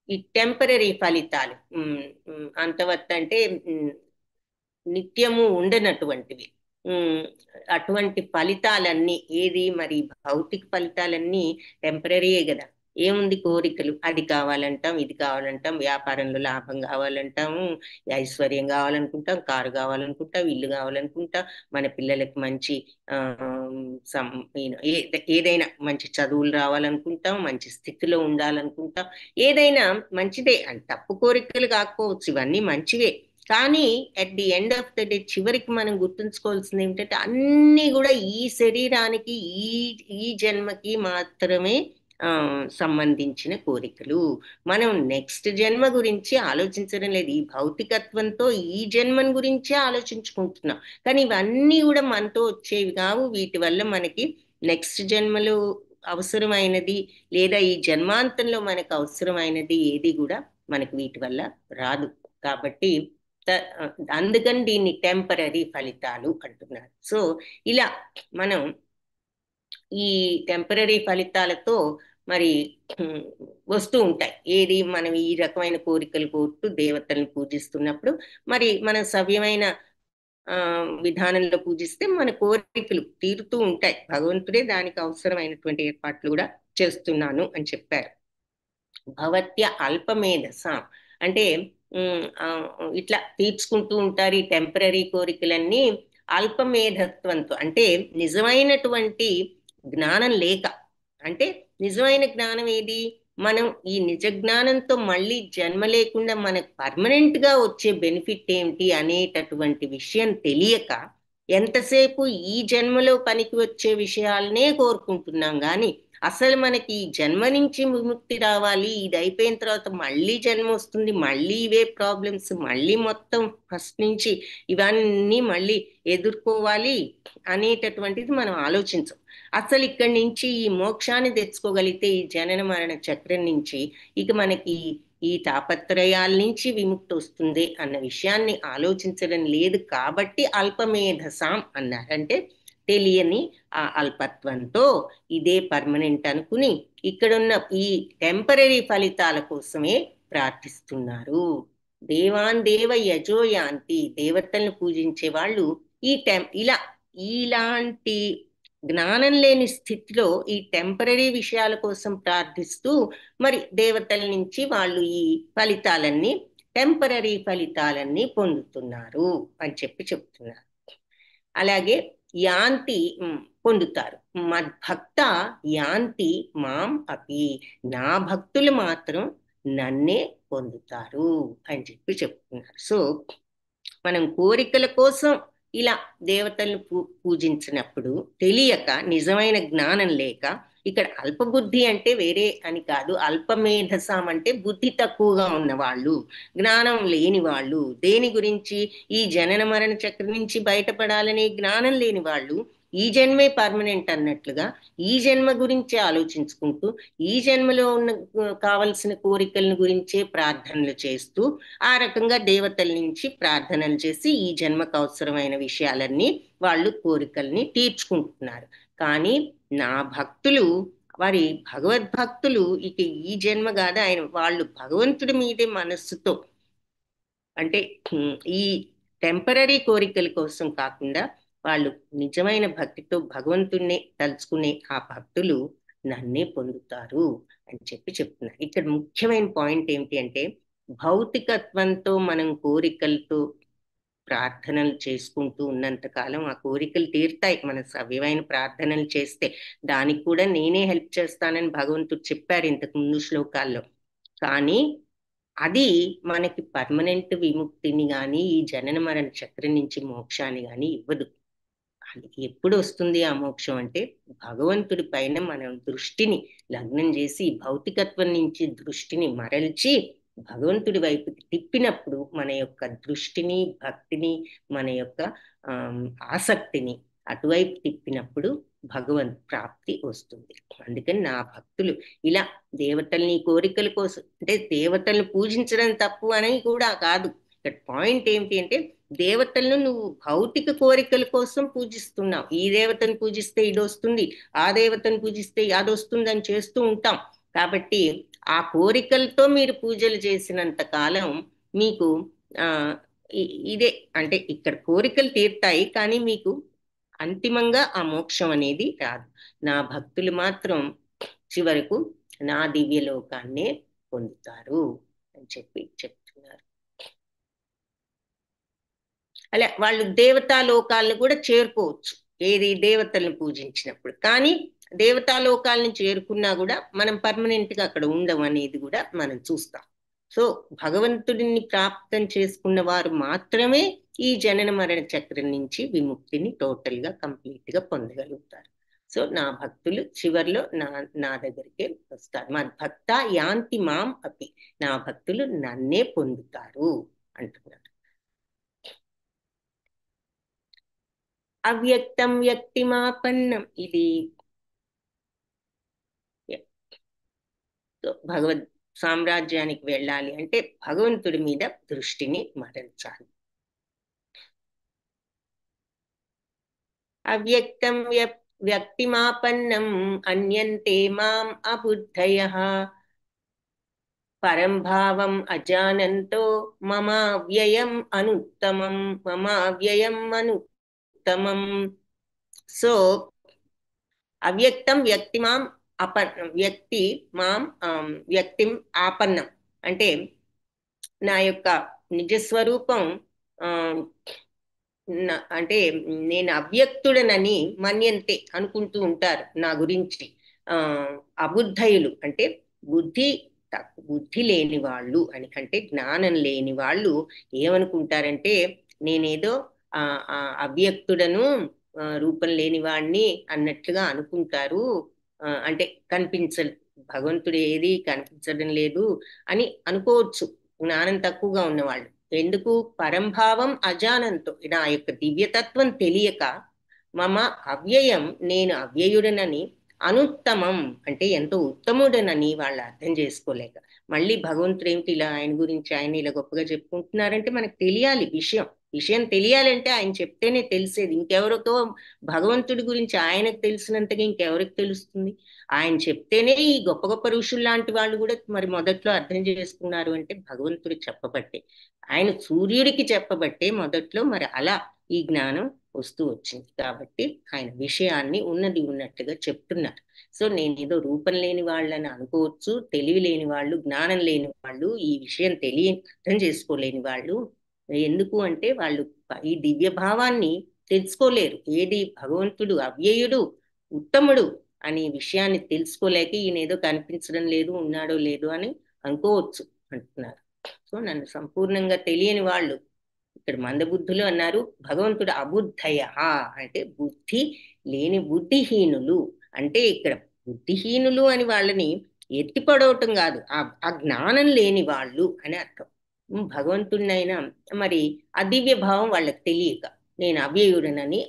ఈ టెంపరీ ఫలితాలు, అంతవత్తు అంటే నిత్యము ఉండనటువంటివి, అటువంటి ఫలితాలన్నీ, ఏది మరి భౌతిక ఫలితాలన్నీ టెంపరీయే కదా. ఏముంది, కోరికలు, అది కావాలంటాం, ఇది కావాలంటాం, వ్యాపారంలో లాభం కావాలంటాము, ఐశ్వర్యం కావాలనుకుంటాం, కారు కావాలనుకుంటాం, ఇల్లు కావాలనుకుంటాం, మన పిల్లలకి మంచి ఏదైనా మంచి చదువులు రావాలనుకుంటాం, మంచి స్థితిలో ఉండాలనుకుంటాం, ఏదైనా మంచిదే అని తప్పు కోరికలు కాకపోవచ్చు, ఇవన్నీ మంచివే. కానీ at the end of the day చివరికి మనం గుర్తుంచుకోవాల్సింది ఏమిటంటే అన్నీ కూడా ఈ శరీరానికి, ఈ ఈ జన్మకి మాత్రమే సంబంధించిన కోరికలు. మనం నెక్స్ట్ జన్మ గురించి ఆలోచించడం లేదు. ఈ భౌతికత్వంతో ఈ జన్మను గురించే ఆలోచించుకుంటున్నాం. కానీ ఇవన్నీ కూడా మనతో వచ్చేవి కావు. వీటి వల్ల మనకి నెక్స్ట్ జన్మలో అవసరమైనది లేదా ఈ జన్మాంతంలో మనకు అవసరమైనది ఏది కూడా మనకి వీటి వల్ల రాదు. కాబట్టి అందుకని దీన్ని టెంపరీ ఫలితాలు అంటున్నారు. సో ఇలా మనం ఈ టెంపరీ ఫలితాలతో మరి వస్తూ ఉంటాయి. ఏది, మనం ఈ రకమైన కోరికలు కోరుతూ దేవతలను పూజిస్తున్నప్పుడు మరి మనం సవ్యమైన విధానంలో పూజిస్తే మన కోరికలు తీరుతూ ఉంటాయి. భగవంతుడే దానికి అవసరమైనటువంటి ఏర్పాట్లు కూడా చేస్తున్నాను అని చెప్పారు. భవత్య అల్పమేధసాం అంటే ఇట్లా తీర్చుకుంటూ ఉంటారు ఈ టెంపరీ కోరికలన్నీ అల్పమేధత్వంతో, అంటే నిజమైనటువంటి జ్ఞానం లేక. అంటే నిజమైన జ్ఞానం ఏది, మనం ఈ నిజ జ్ఞానంతో మళ్ళీ జన్మ లేకుండా మనకు పర్మనెంట్ గా వచ్చే బెనిఫిట్ ఏమిటి అనేటటువంటి విషయం తెలియక ఎంతసేపు ఈ జన్మలో పనికి వచ్చే విషయాలనే కోరుకుంటున్నాం. కానీ అసలు మనకి ఈ జన్మ నుంచి విముక్తి రావాలి, ఇది అయిపోయిన తర్వాత మళ్ళీ జన్మ వస్తుంది, మళ్ళీ ఇవే ప్రాబ్లమ్స్, మళ్ళీ మొత్తం ఫస్ట్ నుంచి ఇవన్నీ మళ్ళీ ఎదుర్కోవాలి అనేటటువంటిది మనం ఆలోచించం. అసలు ఇక్కడి నుంచి ఈ మోక్షాన్ని తెచ్చుకోగలిగితే ఈ జనన మరణ చక్రం నుంచి ఇక మనకి ఈ తాపత్రయాల నుంచి విముక్తి వస్తుంది అన్న విషయాన్ని ఆలోచించడం లేదు. కాబట్టి అల్పమేధసాం అన్నారు. అంటే తెలియని ఆ అల్పత్వంతో ఇదే పర్మనెంట్ అనుకుని ఇక్కడున్న ఈ టెంపరీ ఫలితాల కోసమే ప్రార్థిస్తున్నారు. దేవాన్ దేవ యజోయాంతి, దేవతలను పూజించే వాళ్ళు ఇలాంటి జ్ఞానం లేని స్థితిలో ఈ టెంపరీ విషయాల కోసం ప్రార్థిస్తూ మరి దేవతల నుంచి వాళ్ళు ఈ ఫలితాలన్నీ, టెంపరీ ఫలితాలన్నీ పొందుతున్నారు అని చెప్తున్నారు. అలాగే యాంతి పొందుతారు. మద్భక్త యాంతి మాం అపి, నా భక్తులు మాత్రం నన్నే పొందుతారు అని చెప్తున్నారు. సో మనం కోరికల కోసం ఇలా దేవతలను పూజించినప్పుడు తెలియక, నిజమైన జ్ఞానం లేక, ఇక్కడ అల్పబుద్ధి అంటే వేరే అని కాదు, అల్పమేధసాం అంటే బుద్ధి తక్కువగా ఉన్న వాళ్ళు, జ్ఞానం లేని వాళ్ళు, దేని గురించి ఈ జనన మరణ చక్రం నుంచి బయటపడాలనే జ్ఞానం లేని వాళ్ళు ఈ జన్మే పర్మనెంట్ అన్నట్లుగా ఈ జన్మ గురించే ఆలోచించుకుంటూ ఈ జన్మలో ఉన్న కావలసిన కోరికలను గురించే ప్రార్థనలు చేస్తూ ఆ రకంగా దేవతల నుంచి ప్రార్థనలు చేసి ఈ జన్మకు అవసరమైన విషయాలన్నీ వాళ్ళు కోరికల్ని తీర్చుకుంటున్నారు. కానీ నా భక్తులు, వారి భగవద్భక్తులు ఇక ఈ జన్మ కాదు, వాళ్ళు భగవంతుడి మీదే మనస్సుతో, అంటే ఈ టెంపరీ కోరికల కోసం కాకుండా వాళ్ళు నిజమైన భక్తితో భగవంతుణ్ణి తలుచుకునే ఆ భక్తులు నన్నే పొందుతారు అని చెప్తున్నారు. ఇక్కడ ముఖ్యమైన పాయింట్ ఏమిటి అంటే భౌతికత్వంతో మనం కోరికలతో ప్రార్థనలు చేసుకుంటూ ఉన్నంత కాలం ఆ కోరికలు తీరుతాయి మన సవ్యమైన ప్రార్థనలు చేస్తే. దానికి కూడా నేనే హెల్ప్ చేస్తానని భగవంతుడు చెప్పారు ఇంతకు ముందు శ్లోకాల్లో. కానీ అది మనకి పర్మనెంట్ విముక్తిని కానీ ఈ జనన మరణ చక్రం నుంచి మోక్షాన్ని కానీ ఇవ్వదు. అది ఎప్పుడు వస్తుంది ఆ మోక్షం అంటే భగవంతుడి పైన మనం దృష్టిని లగ్నం చేసి భౌతికత్వం నుంచి దృష్టిని మరల్చి భగవంతుడి వైపుకి తిప్పినప్పుడు, మన యొక్క దృష్టిని, భక్తిని, మన యొక్క ఆసక్తిని అటువైపు తిప్పినప్పుడు భగవంత్ ప్రాప్తి వస్తుంది. అందుకని నా భక్తులు ఇలా దేవతల్ని కోరికల కోసం, అంటే దేవతల్ని పూజించడం తప్పు అని కూడా కాదు. ఇక్కడ పాయింట్ ఏంటి అంటే దేవతలను నువ్వు భౌతిక కోరికల కోసం పూజిస్తున్నావు. ఈ దేవతను పూజిస్తే ఇది వస్తుంది, ఆ దేవతను పూజిస్తే అది వస్తుంది అని చేస్తూ ఉంటాం. కాబట్టి ఆ కోరికలతో మీరు పూజలు చేసినంత కాలం మీకు ఆ ఇదే అంటే ఇక్కడ కోరికలు తీరుతాయి, కానీ మీకు అంతిమంగా ఆ మోక్షం అనేది రాదు. నా భక్తులు మాత్రం చివరకు నా దివ్యలోకాన్నే పొందుతారు అని చెప్తున్నారు. అలా వాళ్ళు దేవతా లోకాలను కూడా చేరుకోవచ్చు, ఏది దేవతలను పూజించినప్పుడు. కానీ దేవతా లోకాలను చేరుకున్నా కూడా మనం పర్మనెంట్ గా అక్కడ ఉండం అనేది కూడా మనం చూస్తాం. సో భగవంతుడిని ప్రాప్తం చేసుకున్న వారు మాత్రమే ఈ జనన మరణ చక్రం నుంచి విముక్తిని టోటల్ గా కంప్లీట్ గా పొందగలుగుతారు. సో నా భక్తులు చివర్లో నా దగ్గరికే వస్తారు. మా భక్త యాంతి మాం అపి, నా భక్తులు నన్నే పొందుతారు అంటున్నారు. అవ్యక్తం వ్యక్తిమాపన్నం, ఇది భగవద్ సామ్రాజ్యానికి వెళ్ళాలి అంటే భగవంతుడి మీద దృష్టిని మరల్చాలి. అవ్యక్తం వ్యక్తిమాపన్నం అన్యంతే మాం అబుద్ధయః పరం భావం అజానంతో మమావ్యయం అనుత్తమం, మమావ్యయం అనుత్తమం. సో అవ్యక్తం వ్యక్తిమాం వ్యక్తిం ఆపన్నం అంటే నా యొక్క నిజస్వరూపం అంటే నేను అవ్యక్తుడనని మన్యంతే అనుకుంటూ ఉంటారు నా గురించి. అబుద్ధయులు అంటే బుద్ధి లేని వాళ్ళు అని, అంటే జ్ఞానం లేని వాళ్ళు ఏమనుకుంటారంటే నేనేదో అవ్యక్తుడను, రూపం లేని వాడిని అన్నట్లుగా అనుకుంటారు. అంటే భగవంతుడు ఏది కనిపించడం లేదు అని అనుకోవచ్చు జ్ఞానం తక్కువగా ఉన్నవాళ్ళు. ఎందుకు? పరంభావం అజానంతో, నా యొక్క దివ్యతత్వం తెలియక, మమ అవ్యయం నేను అవ్యయుడనని, అనుత్తమం అంటే ఎంతో ఉత్తముడనని వాళ్ళు అర్థం చేసుకోలేక. మళ్ళీ భగవంతుడు ఏమిటి ఇలా ఆయన గురించి ఆయన ఇలా గొప్పగా చెప్పుకుంటున్నారంటే మనకు తెలియాలి విషయం తెలియాలంటే ఆయన చెప్తేనే తెలిసేది. ఇంకెవరికో భగవంతుడి గురించి ఆయనకు తెలిసినంతగా ఇంకెవరికి తెలుస్తుంది? ఆయన చెప్తేనే ఈ గొప్ప గొప్ప ఋషులు లాంటి వాళ్ళు కూడా మరి మొదట్లో అర్థం చేసుకున్నారు అంటే భగవంతుడు చెప్పబట్టే, ఆయన సూర్యుడికి చెప్పబట్టే మొదట్లో మరి అలా ఈ జ్ఞానం వస్తూ వచ్చింది. కాబట్టి ఆయన విషయాన్ని ఉన్నది ఉన్నట్టుగా చెప్తున్నారు. సో నేను ఏదో రూపం లేని వాళ్ళని అనుకోవచ్చు, తెలివి లేని వాళ్ళు, జ్ఞానం లేని వాళ్ళు, ఈ విషయం అర్థం చేసుకోలేని వాళ్ళు. ఎందుకు అంటే వాళ్ళు ఈ దివ్య భావాన్ని తెలుసుకోలేరు. ఏది భగవంతుడు అవ్యయుడు, ఉత్తముడు అనే విషయాన్ని తెలుసుకోలేక ఈయన ఏదో కనిపించడం లేదు, ఉన్నాడో లేదో అని అనుకోవచ్చు అంటున్నారు. సో నన్ను సంపూర్ణంగా తెలియని వాళ్ళు, ఇక్కడ మందబుద్ధులు అన్నారు, భగవంతుడు అబుద్ధయ అంటే బుద్ధి లేని బుద్ధిహీనులు. అంటే ఇక్కడ బుద్ధిహీనులు అని వాళ్ళని ఎత్తిపడవటం కాదు, ఆ జ్ఞానం లేని వాళ్ళు అని అర్థం. భగవంతుడినైనా మరి అదివ్య భావం వాళ్ళకి తెలియక, నేను అవ్యయుడనని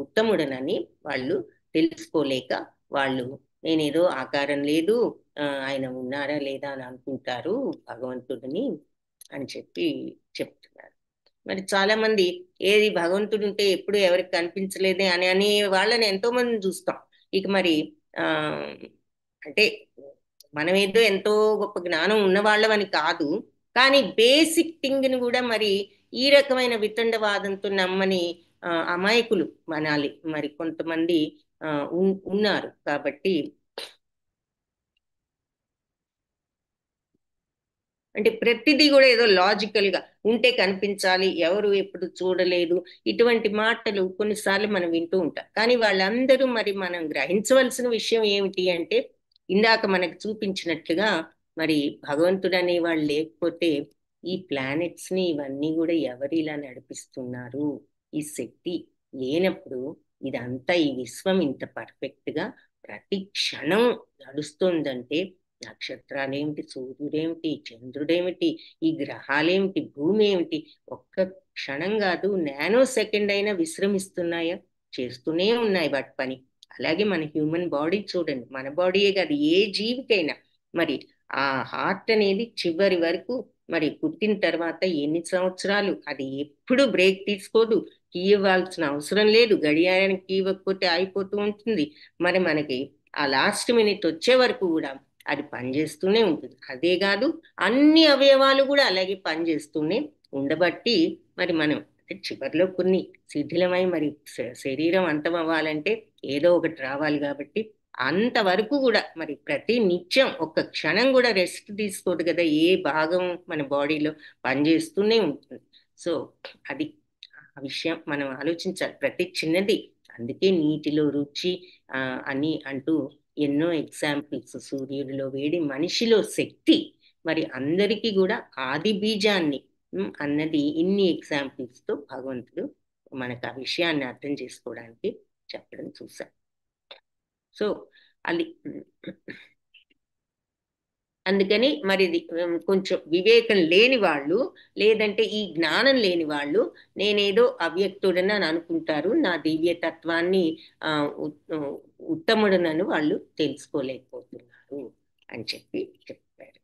ఉత్తముడనని వాళ్ళు తెలుసుకోలేక వాళ్ళు నేనేదో ఆకారం లేదు, ఆయన ఉన్నారా లేదా అని అనుకుంటారు భగవంతుడిని అని చెప్తున్నారు. మరి చాలా మంది ఏది భగవంతుడు ఉంటే ఎప్పుడు ఎవరికి కనిపించలేదే అనే వాళ్ళని ఎంతో మందిని చూస్తాం. ఇక మరి అంటే మనం ఏదో ఎంతో గొప్ప జ్ఞానం ఉన్న వాళ్ళమని కాదు, కానీ బేసిక్ థింగ్ ని కూడా మరి ఈ రకమైన వితండవాదంతో నమ్మని అమాయకులు మనాలి మరి కొంతమంది ఉన్నారు. కాబట్టి అంటే ప్రతిదీ కూడా ఏదో లాజికల్ గా ఉంటే కనిపించాలి, ఎవరు ఎప్పుడు చూడలేదు, ఇటువంటి మాటలు కొన్నిసార్లు మనం వింటూ ఉంటాం. కానీ వాళ్ళందరూ మరి మనం గ్రహించవలసిన విషయం ఏమిటి అంటే ఇందాక మనకు చూపించినట్లుగా మరి భగవంతుడు అనే వాళ్ళు లేకపోతే ఈ ప్లానెట్స్ ని ఇవన్నీ కూడా ఎవరు ఇలా నడిపిస్తున్నారు? ఈ శక్తి లేనప్పుడు ఇదంతా ఈ విశ్వం ఇంత పర్ఫెక్ట్ గా ప్రతి క్షణం నడుస్తుందంటే నక్షత్రాలేమిటి, సూర్యుడేమిటి, చంద్రుడేమిటి, ఈ గ్రహాలేమిటి, భూమి ఏమిటి, ఒక్క క్షణం కాదు నానో సెకండ్ అయినా విశ్రమిస్తున్నాయా? చేస్తూనే ఉన్నాయి వాటి పని. అలాగే మన హ్యూమన్ బాడీ చూడండి, మన బాడీయే కాదు ఏ జీవికైనా మరి ఆ హార్ట్ అనేది చివరి వరకు మరి పుట్టిన తర్వాత ఎన్ని సంవత్సరాలు అది ఎప్పుడు బ్రేక్ తీసుకోదు, కీ ఇవ్వాల్సిన అవసరం లేదు, గడియారానికి కీ ఇవ్వకపోతే ఆగిపోతూ ఉంటుంది. మరి మనకి ఆ లాస్ట్ మినిట్ వచ్చే వరకు కూడా అది పనిచేస్తూనే ఉంటుంది. అదే కాదు అన్ని అవయవాలు కూడా అలాగే పనిచేస్తూనే ఉండబట్టి మరి మనం చివరిలో కొన్ని శిథిలమై మరి శరీరం అంతం అవ్వాలంటే ఏదో ఒకటి రావాలి కాబట్టి అంతవరకు కూడా మరి ప్రతి నిత్యం ఒక్క క్షణం కూడా రెస్ట్ తీసుకోదు కదా, ఏ భాగం మన బాడీలో పనిచేస్తూనే ఉంటుంది. సో అది ఆ విషయం మనం ఆలోచించాలి ప్రతి చిన్నది. అందుకే నీటిలో రుచి అని అంటూ ఎన్నో ఎగ్జాంపుల్స్, సూర్యుడిలో వేడి, మనిషిలో శక్తి, మరి అందరికీ కూడా ఆది బీజాన్ని అన్నది ఇన్ని ఎగ్జాంపుల్స్ తో భగవంతుడు మనకు ఆ విషయాన్ని అర్థం చేసుకోవడానికి చెప్పడం చూసాం. సో అది అందుకని మరి కొంచెం వివేకం లేని వాళ్ళు, లేదంటే ఈ జ్ఞానం లేని వాళ్ళు నేనేదో అవ్యక్తుడని అని అనుకుంటారు, నా దివ్యతత్వాన్ని ఉత్తముడనని వాళ్ళు తెలుసుకోలేకపోతున్నారు అని చెప్పి చెప్పారు.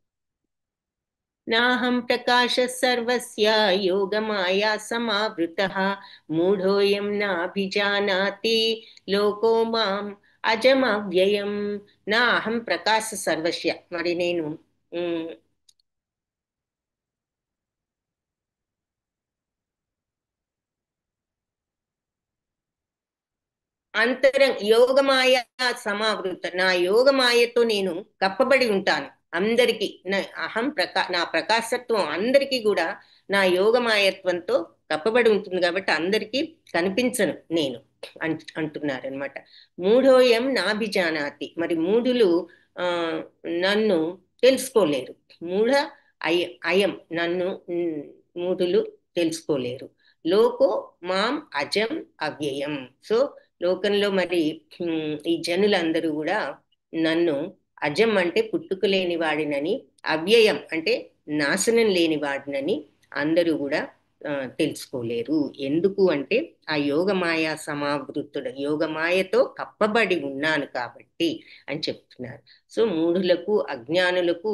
నాహం ప్రకాశ సర్వస్య యోగమాయా సమావృతః మూఢోయం నాభిజానాతి లోకో మాం అజమవ్యయం. నా అహం ప్రకాశ సర్వస్య, మరి నేను యోగమాయ సమావృత, నా యోగమాయతో నేను కప్పబడి ఉంటాను అందరికీ. నా ప్రకాశత్వం అందరికీ కూడా నా యోగమాయత్వంతో కప్పబడి ఉంటుంది కాబట్టి అందరికీ కనిపించను నేను అంటున్నారనమాట. మూఢోయం నాభిజానాతి, మరి మూఢులు నన్ను తెలుసుకోలేరు. మూఢ అయం, నన్ను మూఢులు తెలుసుకోలేరు. లోకో మాం అజం అవ్యయం. సో లోకంలో మరి ఈ జనులందరూ కూడా నన్ను అజం అంటే పుట్టుక లేని వాడినని, అవ్యయం అంటే నాశనం లేని వాడినని అందరూ కూడా తెలుసుకోలేరు. ఎందుకు అంటే ఆ యోగమాయ సమావృతుడు, యోగమాయతో కప్పబడి ఉన్నాను కాబట్టి అని చెప్తున్నారు. సో మూఢులకు అజ్ఞానులకు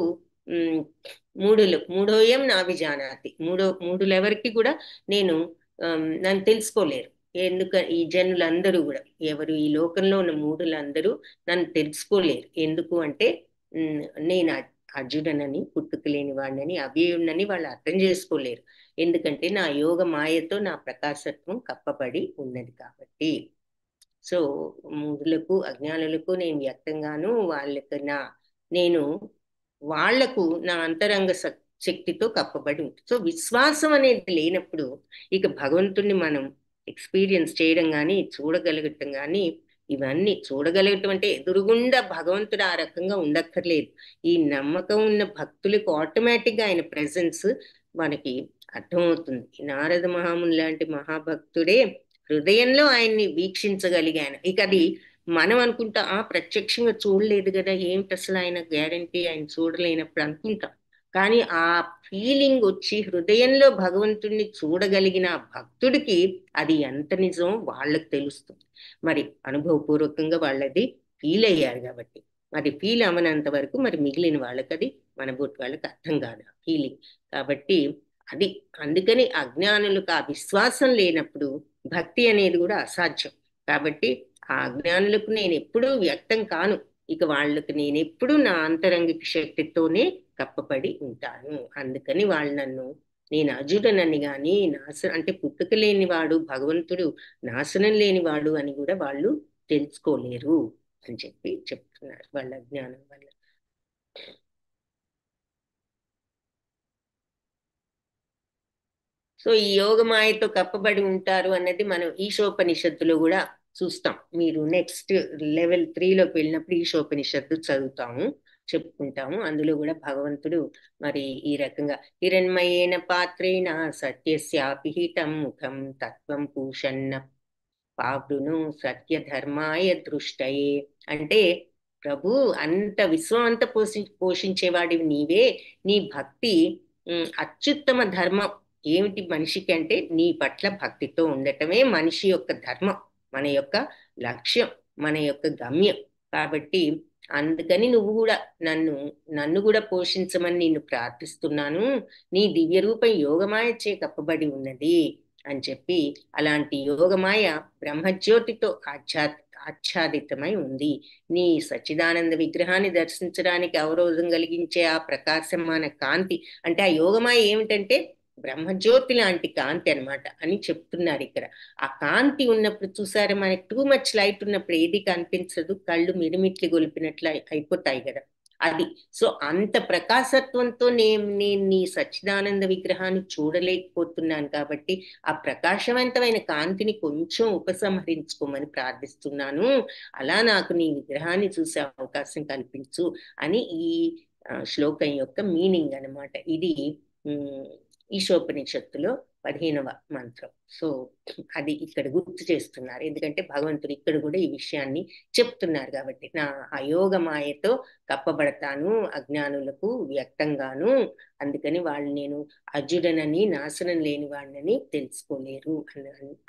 మూఢోయం నాభిజానాతి, మూఢులెవరికి కూడా నేను నన్ను తెలుసుకోలేరు. ఈ జనులందరూ కూడా, ఎవరు ఈ లోకంలో ఉన్న మూఢులందరూ నన్ను తెలుసుకోలేరు. ఎందుకు అంటే నేను అజుడనని, పుట్టుక లేని వాడినని, అవ్యయుణ్ణని వాళ్ళు అర్థం చేసుకోలేరు. ఎందుకంటే నా యోగ మాయతో నా ప్రకాశత్వం కప్పబడి ఉన్నది కాబట్టి. సో మూఢులకు అజ్ఞానులకు నేను వ్యక్తంగాను నేను వాళ్లకు నా అంతరంగ శక్తితో కప్పబడి ఉంటుంది. సో విశ్వాసం అనేది లేనప్పుడు ఇక భగవంతుణ్ణి మనం ఎక్స్పీరియన్స్ చేయడం కానీ, చూడగలగటం కానీ, ఇవన్నీ చూడగలగటం అంటే ఎదురుగుండా భగవంతుడు ఆ రకంగా ఉండక్కర్లేదు. ఈ నమ్మకం ఉన్న భక్తులకు ఆటోమేటిక్గా ఆయన ప్రెజెన్స్ మనకి అర్థమవుతుంది. నారద మహాముని లాంటి మహాభక్తుడే హృదయంలో ఆయన్ని వీక్షించగలిగాను. ఇక అది మనం అనుకుంటా ప్రత్యక్షంగా చూడలేదు కదా, ఏమిటి అసలు ఆయన గ్యారంటీ, ఆయన చూడలేనప్పుడు అనుకుంటాం. కానీ ఆ ఫీలింగ్ వచ్చి హృదయంలో భగవంతుడిని చూడగలిగిన భక్తుడికి అది ఎంత నిజం వాళ్ళకి తెలుస్తుంది. మరి అనుభవపూర్వకంగా వాళ్ళది ఫీల్ అయ్యారు కాబట్టి. మరి ఫీల్ అవనంత వరకు మరి మిగిలిన వాళ్ళకి అది మన బొట్టు వాళ్ళకి అర్థం కాదు ఆ ఫీలింగ్. కాబట్టి అది అందుకని అజ్ఞానులకు ఆ విశ్వాసం లేనప్పుడు భక్తి అనేది కూడా అసాధ్యం. కాబట్టి ఆ అజ్ఞానులకు నేను ఎప్పుడూ వ్యక్తం కాను. ఇక వాళ్ళకి నేను ఎప్పుడు నా అంతరంగిక శక్తితోనే కప్పబడి ఉంటాను. అందుకని వాళ్ళు నన్ను నేను అజుడనని గాని, అంటే పుట్టుక లేనివాడు భగవంతుడు, నాశనం లేనివాడు అని కూడా వాళ్ళు తెలుసుకోలేరు అని చెప్పి చెప్తున్నారు వాళ్ళ అజ్ఞానం వల్ల. సో ఈ యోగమాయతో కప్పబడి ఉంటారు అన్నది మనం ఈశోపనిషత్తులో కూడా చూస్తాం. మీరు నెక్స్ట్ లెవెల్ 3లోకి వెళ్ళినప్పుడు ఈశోపనిషత్తు చదువుతాము, చెప్పుకుంటాము. అందులో కూడా భగవంతుడు మరి ఈ రకంగా హిరణ్మయేన పాత్రేణ సత్యస్యాపిహితం ముఖం తత్వం పూషన్న పావృను సత్యధర్మాయ దృష్టయే. అంటే ప్రభు అంత విశ్వం అంతా పోషించేవాడివి నీవే. నీ భక్తి అత్యుత్తమ ధర్మం ఏమిటి మనిషికి అంటే నీ పట్ల భక్తితో ఉండటమే మనిషి యొక్క ధర్మం, మన యొక్క లక్ష్యం. మన యొక్క గమ్యం. కాబట్టి అందుకని నువ్వు కూడా నన్ను కూడా పోషించమని నిన్ను ప్రార్థిస్తున్నాను. నీ దివ్య రూపం యోగమాయచే కప్పబడి ఉన్నది అని చెప్పి, అలాంటి యోగమాయ బ్రహ్మజ్యోతితో ఆచ్ఛాదితమై ఉంది. నీ సచ్చిదానంద విగ్రహాన్ని దర్శించడానికి అవరోధం కలిగించే ఆ ప్రకాశమాన కాంతి, అంటే ఆ యోగమాయ ఏమిటంటే బ్రహ్మజ్యోతి లాంటి కాంతి అన్నమాట అని చెప్తున్నారు ఇక్కడ. ఆ కాంతి ఉన్నప్పుడు చూసారా, మనకి టూ మచ్ లైట్ ఉన్నప్పుడు ఏది కనిపించదు, కళ్ళు మిరిమిట్లు గొలిపినట్లు అయిపోతాయి కదా, అది. సో అంత ప్రకాశత్వంతో నేను నీ సచ్చిదానంద విగ్రహాన్ని చూడలేకపోతున్నాను. కాబట్టి ఆ ప్రకాశవంతమైన కాంతిని కొంచెం ఉపసంహరించుకోమని ప్రార్థిస్తున్నాను. అలా నాకు నీ విగ్రహాన్ని చూసే అవకాశం కల్పించు అని ఈ శ్లోకం యొక్క మీనింగ్ అన్నమాట. ఇది ఈశోపనిషత్తులో 15వ మంత్రం. సో అది ఇక్కడ గుర్తు చేస్తున్నారు, ఎందుకంటే భగవంతుడు ఇక్కడ కూడా ఈ విషయాన్ని చెప్తున్నారు కాబట్టి. నా అయోగమాయతో కప్పబడతాను అజ్ఞానులకు వ్యక్తంగాను, అందుకని వాళ్ళు నేను అజుడనని నాశనం లేని వాడినని తెలుసుకోలేరు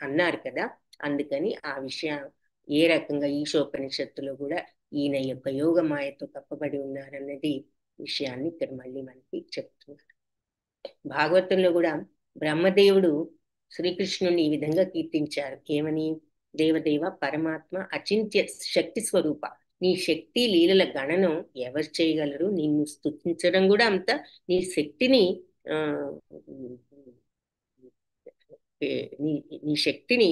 అన్నారు కదా. అందుకని ఆ విషయం ఏ రకంగా ఈశోపనిషత్తులో కూడా ఈయన యొక్క యోగమాయతో కప్పబడి ఉన్నారన్నది విషయాన్ని ఇక్కడ మళ్ళీ మనకి చెప్తున్నారు. భాగవతంలో కూడా బ్రహ్మదేవుడు శ్రీకృష్ణుని ఈ విధంగా కీర్తించారు. ఏమని? దేవదేవ పరమాత్మ అచింత్య శక్తి స్వరూప, నీ శక్తి లీలల గణనం ఎవరు చేయగలరు? నిన్ను స్తుతించడం కూడా అంత, నీ శక్తిని నీ శక్తిని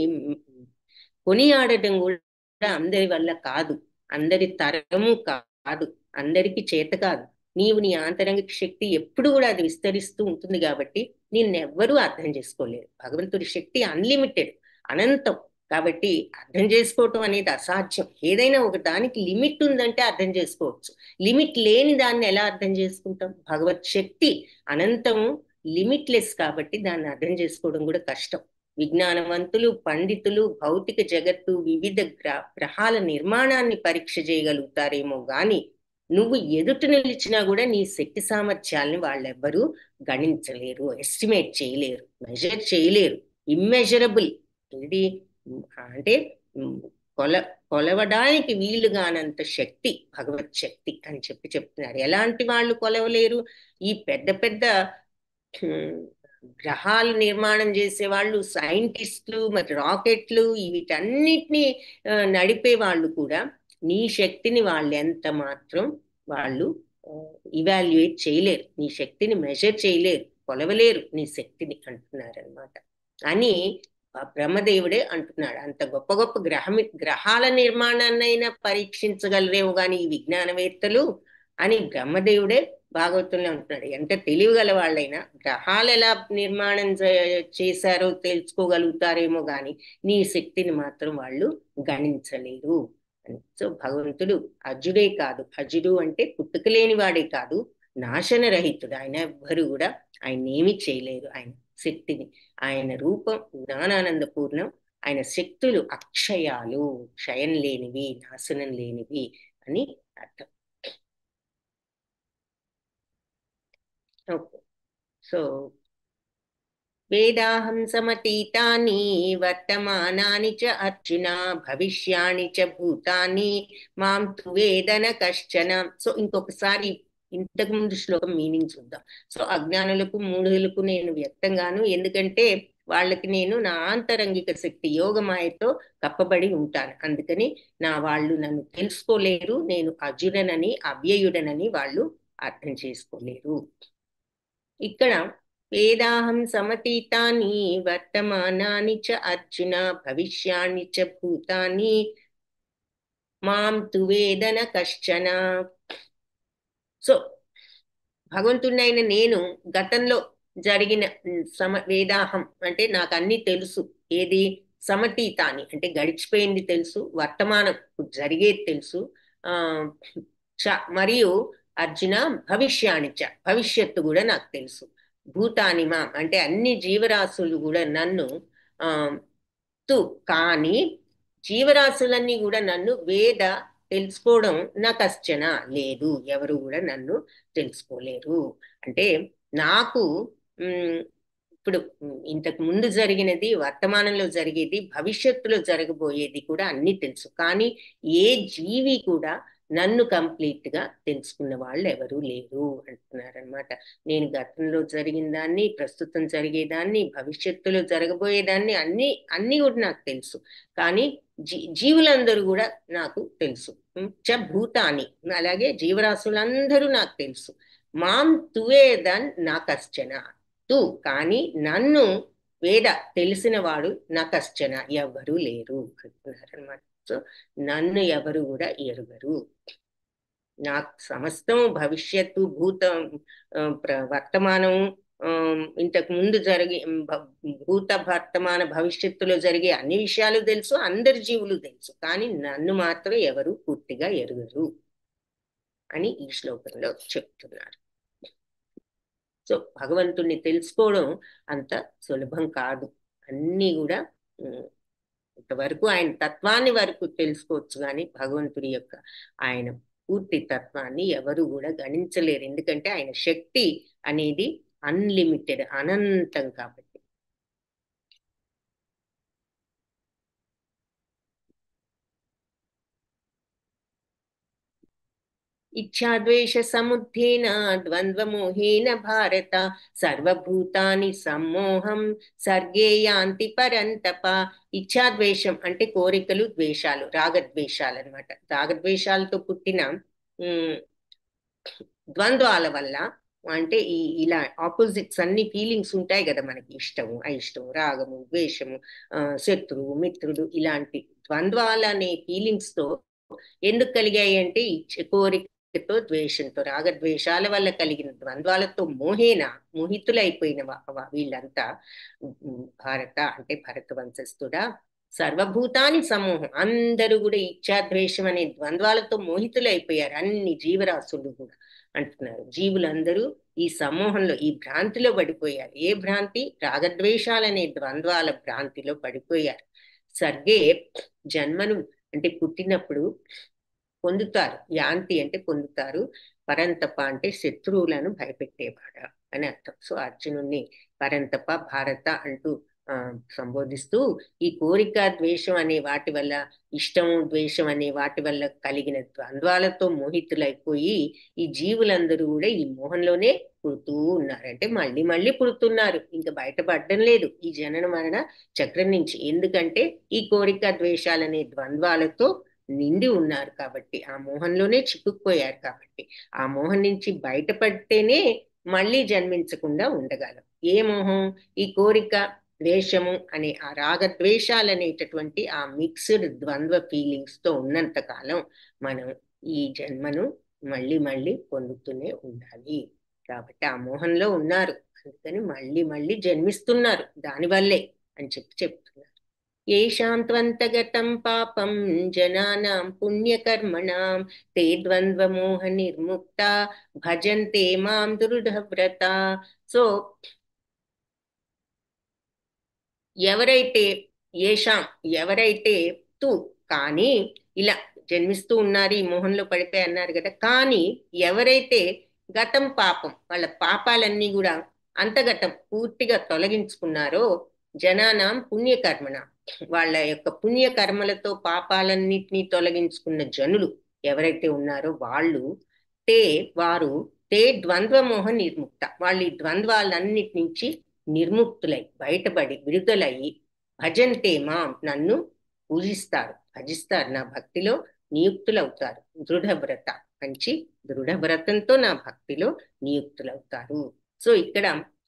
కొనియాడటం కూడా అందరి వల్ల కాదు, అందరి తరము కాదు, అందరికి చేత కాదు. నీవు నీ ఆంతరంగిక శక్తి ఎప్పుడు కూడా అది విస్తరిస్తూ ఉంటుంది కాబట్టి నిన్నెవ్వరూ అర్థం చేసుకోలేరు. భగవంతుడి శక్తి అన్లిమిటెడ్, అనంతం. కాబట్టి అర్థం చేసుకోవటం అనేది అసాధ్యం. ఏదైనా ఒక దానికి లిమిట్ ఉందంటే అర్థం చేసుకోవచ్చు, లిమిట్ లేని దాన్ని ఎలా అర్థం చేసుకుంటాం? భగవత్ శక్తి అనంతము, లిమిట్లెస్, కాబట్టి దాన్ని అర్థం చేసుకోవడం కూడా కష్టం. విజ్ఞానవంతులు, పండితులు భౌతిక జగత్తు వివిధ గ్రహాల నిర్మాణాన్ని పరీక్ష చేయగలుగుతారేమో గాని నువ్వు ఎదుట నిలిచినా కూడా నీ శక్తి సామర్థ్యాలని వాళ్ళెవ్వరూ గణించలేరు, ఎస్టిమేట్ చేయలేరు, మెజర్ చేయలేరు. ఇమ్మెజరబుల్, ఇది అంటే కొలవడానికి వీలుగానంత శక్తి భగవత్ శక్తి అని చెప్తున్నారు. ఎలాంటి వాళ్ళు కొలవలేరు? ఈ పెద్ద పెద్ద గ్రహాలు నిర్మాణం చేసే వాళ్ళు, సైంటిస్టులు, మరి రాకెట్లు, వీటన్నిటినీ నడిపే వాళ్ళు కూడా నీ శక్తిని వాళ్ళు ఎంత మాత్రం వాళ్ళు ఇవాల్యుయేట్ చేయలేరు, నీ శక్తిని మెజర్ చేయలేరు, కొలవలేరు నీ శక్తిని అంటున్నారనమాట. అని బ్రహ్మదేవుడే అంటున్నాడు. అంత గొప్ప గొప్ప గ్రహాల నిర్మాణాన్నైనా పరీక్షించగలరేమో కానీ ఈ విజ్ఞానవేత్తలు అని బ్రహ్మదేవుడే భాగవతంలో అంటున్నాడు. ఎంత తెలివిగల వాళ్ళైనా గ్రహాలు ఎలా నిర్మాణం చేశారో తెలుసుకోగలుగుతారేమో గాని నీ శక్తిని మాత్రం వాళ్ళు గణించలేరు అని. సో భగవంతుడు అజుడే కాదు, అజుడు అంటే పుట్టుకలేని వాడే కాదు, నాశన రహితుడు. ఆయన ఎవ్వరు కూడా ఆయన ఏమీ చేయలేరు. ఆయన శక్తిని, ఆయన రూపం జ్ఞానానంద పూర్ణం, ఆయన శక్తులు అక్షయాలు, క్షయం లేనివి, నాశనం లేనివి అని అర్థం. ఓకే. సో వేదాహం సమతీతాని వర్తమానాని చ అర్జున భవిష్యాని చ భూతాని మాం తు వేదన కశ్చన. సో ఇంకొకసారి ఇంతకు ముందు శ్లోకం మీనింగ్ చూద్దాం. సో అజ్ఞానులకు, మూఢులకు నేను వ్యక్తంగాను, ఎందుకంటే వాళ్ళకి నేను నా ఆంతరంగిక శక్తి యోగమాయతో కప్పబడి ఉంటాను. అందుకని వాళ్ళు నన్ను తెలుసుకోలేరు, నేను అజుడనని అవ్యయుడనని వాళ్ళు అర్థం చేసుకోలేరు. ఇక్కడ వేదాహం సమతీతాని వర్తమానాని చ అర్జున భవిష్యాని చ భూతాని మాం తు వేదన కశ్చన. సో భగవంతుడైన నేను గతంలో జరిగిన వేదాహం అంటే నాకు అన్ని తెలుసు. ఏది? సమతీతాని అంటే గడిచిపోయింది తెలుసు, వర్తమానం జరిగేది తెలుసు, మరియు అర్జున భవిష్యానిచ భవిష్యత్తు కూడా నాకు తెలుసు. భూతానిమా అంటే అన్ని జీవరాశులు కూడా నన్ను కానీ జీవరాశులన్నీ కూడా నన్ను తెలుసుకోవడం నా కశ్చన లేదు, ఎవరు కూడా నన్ను తెలుసుకోలేరు. అంటే నాకు ఇప్పుడు ఇంతకు ముందు జరిగినది, వర్తమానంలో జరిగేది, భవిష్యత్తులో జరగబోయేది కూడా అన్ని తెలుసు. కానీ ఏ జీవి కూడా నన్ను కంప్లీట్ గా తెలుసుకున్న వాళ్ళు ఎవరూ లేరు అంటున్నారనమాట. నేను గతంలో జరిగిన దాన్ని, ప్రస్తుతం జరిగేదాన్ని, భవిష్యత్తులో జరగబోయేదాన్ని అన్ని కూడా నాకు తెలుసు. కానీ జీవులందరూ కూడా నాకు తెలుసు. భూతాని, అలాగే జీవరాశులందరూ నాకు తెలుసు. మాం తువేదన్ నా కశ్చన తు, కానీ నన్ను వేద తెలిసిన వాడు నా కశ్చన ఎవరు లేరు అంటున్నారనమాట. సో నన్ను ఎవరు కూడా ఎరుగరు. నాకు సమస్తం భవిష్యత్తు, భూతం, వర్తమానం, ఇంతకు ముందు భూత వర్తమాన భవిష్యత్తులో జరిగే అన్ని విషయాలు తెలుసు, అందరి జీవులు తెలుసు. కానీ నన్ను మాత్రం ఎవరు పూర్తిగా ఎరుగరు అని ఈ శ్లోకంలో చెప్తున్నారు. సో భగవంతుణ్ణి తెలుసుకోవడం అంత సులభం కాదు. అన్నీ కూడా ఇంతవరకు ఆయన తత్వాన్ని వరకు తెలుసుకోవచ్చు, కానీ భగవంతుడి యొక్క ఆయన పూర్తి తత్వాన్ని ఎవరు కూడా గణించలేరు. ఎందుకంటే ఆయన శక్తి అనేది అన్లిమిటెడ్, అనంతం కాబట్టి. ఇచ్ఛాద్వేష సముద్రేన ద్వంద్వమోహేన భారత సర్వభూతాని సమ్మోహం సర్గే యాంతి పరంతప. ఇచ్ఛాద్వేషం అంటే కోరికలు, ద్వేషాలు, రాగద్వేషాలు అనమాట. రాగద్వేషాలతో పుట్టిన ద్వంద్వాల వల్ల, అంటే ఇలా ఆపోజిట్స్ అన్ని ఫీలింగ్స్ ఉంటాయి కదా మనకి, ఇష్టము, అయిష్టము, రాగము, ద్వేషము, శత్రువు, మిత్రుడు, ఇలాంటి ద్వంద్వాల అనే ఫీలింగ్స్ తో ఎందుకు కలిగాయి అంటే కోరికతో, ద్వేషంతో, రాగద్వేషాల వల్ల కలిగిన ద్వంద్వాలతో మోహితులైపోయిన వీళ్ళంతా భారత అంటే భరత వంశస్థుడా, సర్వభూతాని సమూహం, అందరూ కూడా ఇచ్ఛాద్వేషం అనే ద్వంద్వాలతో మోహితులైపోయారు, అన్ని జీవరాశులు కూడా అంటున్నారు. జీవులందరూ ఈ సమూహంలో, ఈ భ్రాంతిలో పడిపోయారు. ఏ భ్రాంతి? రాగద్వేషాలనే ద్వంద్వాల భ్రాంతిలో పడిపోయారు. సర్గే, జన్మను అంటే పుట్టినప్పుడు పొందుతారు, యాంతి అంటే పొందుతారు, పరంతప అంటే శత్రువులను భయపెట్టేవాడు అని అర్థం. సో అర్జునుడిని పరంతప, భారత అంటూ సంబోధిస్తూ, ఈ కోరిక, ద్వేషం అనే వాటి వల్ల, ఇష్టము, ద్వేషం అనే వాటి వల్ల కలిగిన ద్వంద్వాలతో మోహితులైపోయి ఈ జీవులందరూ కూడా ఈ మోహంలోనే పుడుతూ ఉన్నారు. అంటే మళ్ళీ మళ్ళీ పుడుతున్నారు, ఇంకా బయటపడడం లేదు ఈ జనన మరణ చక్రం నుంచి. ఎందుకంటే ఈ కోరిక, ద్వేషాలనే ద్వంద్వాలతో నిండి ఉన్నారు కాబట్టి, ఆ మోహంలోనే చిక్కుకుపోయారు కాబట్టి. ఆ మోహం నుంచి బయటపడితేనే మళ్ళీ జన్మించకుండా ఉండగలం. ఏ మోహం? ఈ కోరిక, ద్వేషము అనే ఆ రాగద్వేషాలనేటటువంటి ఆ మిక్స్డ్ ద్వంద్వ ఫీలింగ్స్ తో ఉన్నంత కాలం మనం ఈ జన్మను మళ్ళీ మళ్ళీ పొందుతూనే ఉండాలి. కాబట్టి ఆ మోహంలో ఉన్నారు, అందుకని మళ్ళీ మళ్ళీ జన్మిస్తున్నారు దానివల్లే అని చెప్తున్నారు. ఏషాం త్వంతగతం పాపం జనానాం పుణ్యకర్మణాం తే ద్వంద్వమోహ నిర్ముక్త భజంతే మాం దృఢవ్రత. సో ఎవరైతే తు, కానీ ఇలా జన్మిస్తూ ఉన్నారు, ఈ మోహంలో పడిపోయి అన్నారు కదా, కానీ ఎవరైతే గతం పాపం, వాళ్ళ పాపాలన్నీ కూడా అంతగతం పూర్తిగా తొలగించుకున్నారో, జనానాం పుణ్యకర్మణ, వాళ్ళ యొక్క పుణ్యకర్మలతో పాపాలన్నిటినీ తొలగించుకున్న జనులు ఎవరైతే ఉన్నారో వాళ్ళు, తే ద్వంద్వమోహ నిర్ముక్త, వాళ్ళు ఈ ద్వంద్వాలన్నిటి నుంచి నిర్ముక్తులై, బయటపడి, విడుదలయ్యి, భజంతే మాం, నన్ను పూజిస్తారు, భజిస్తారు, నా భక్తిలో నియుక్తులవుతారు. దృఢవ్రత, మంచి దృఢవ్రతంతో నా భక్తిలో నియుక్తులవుతారు. సో ఇక్కడ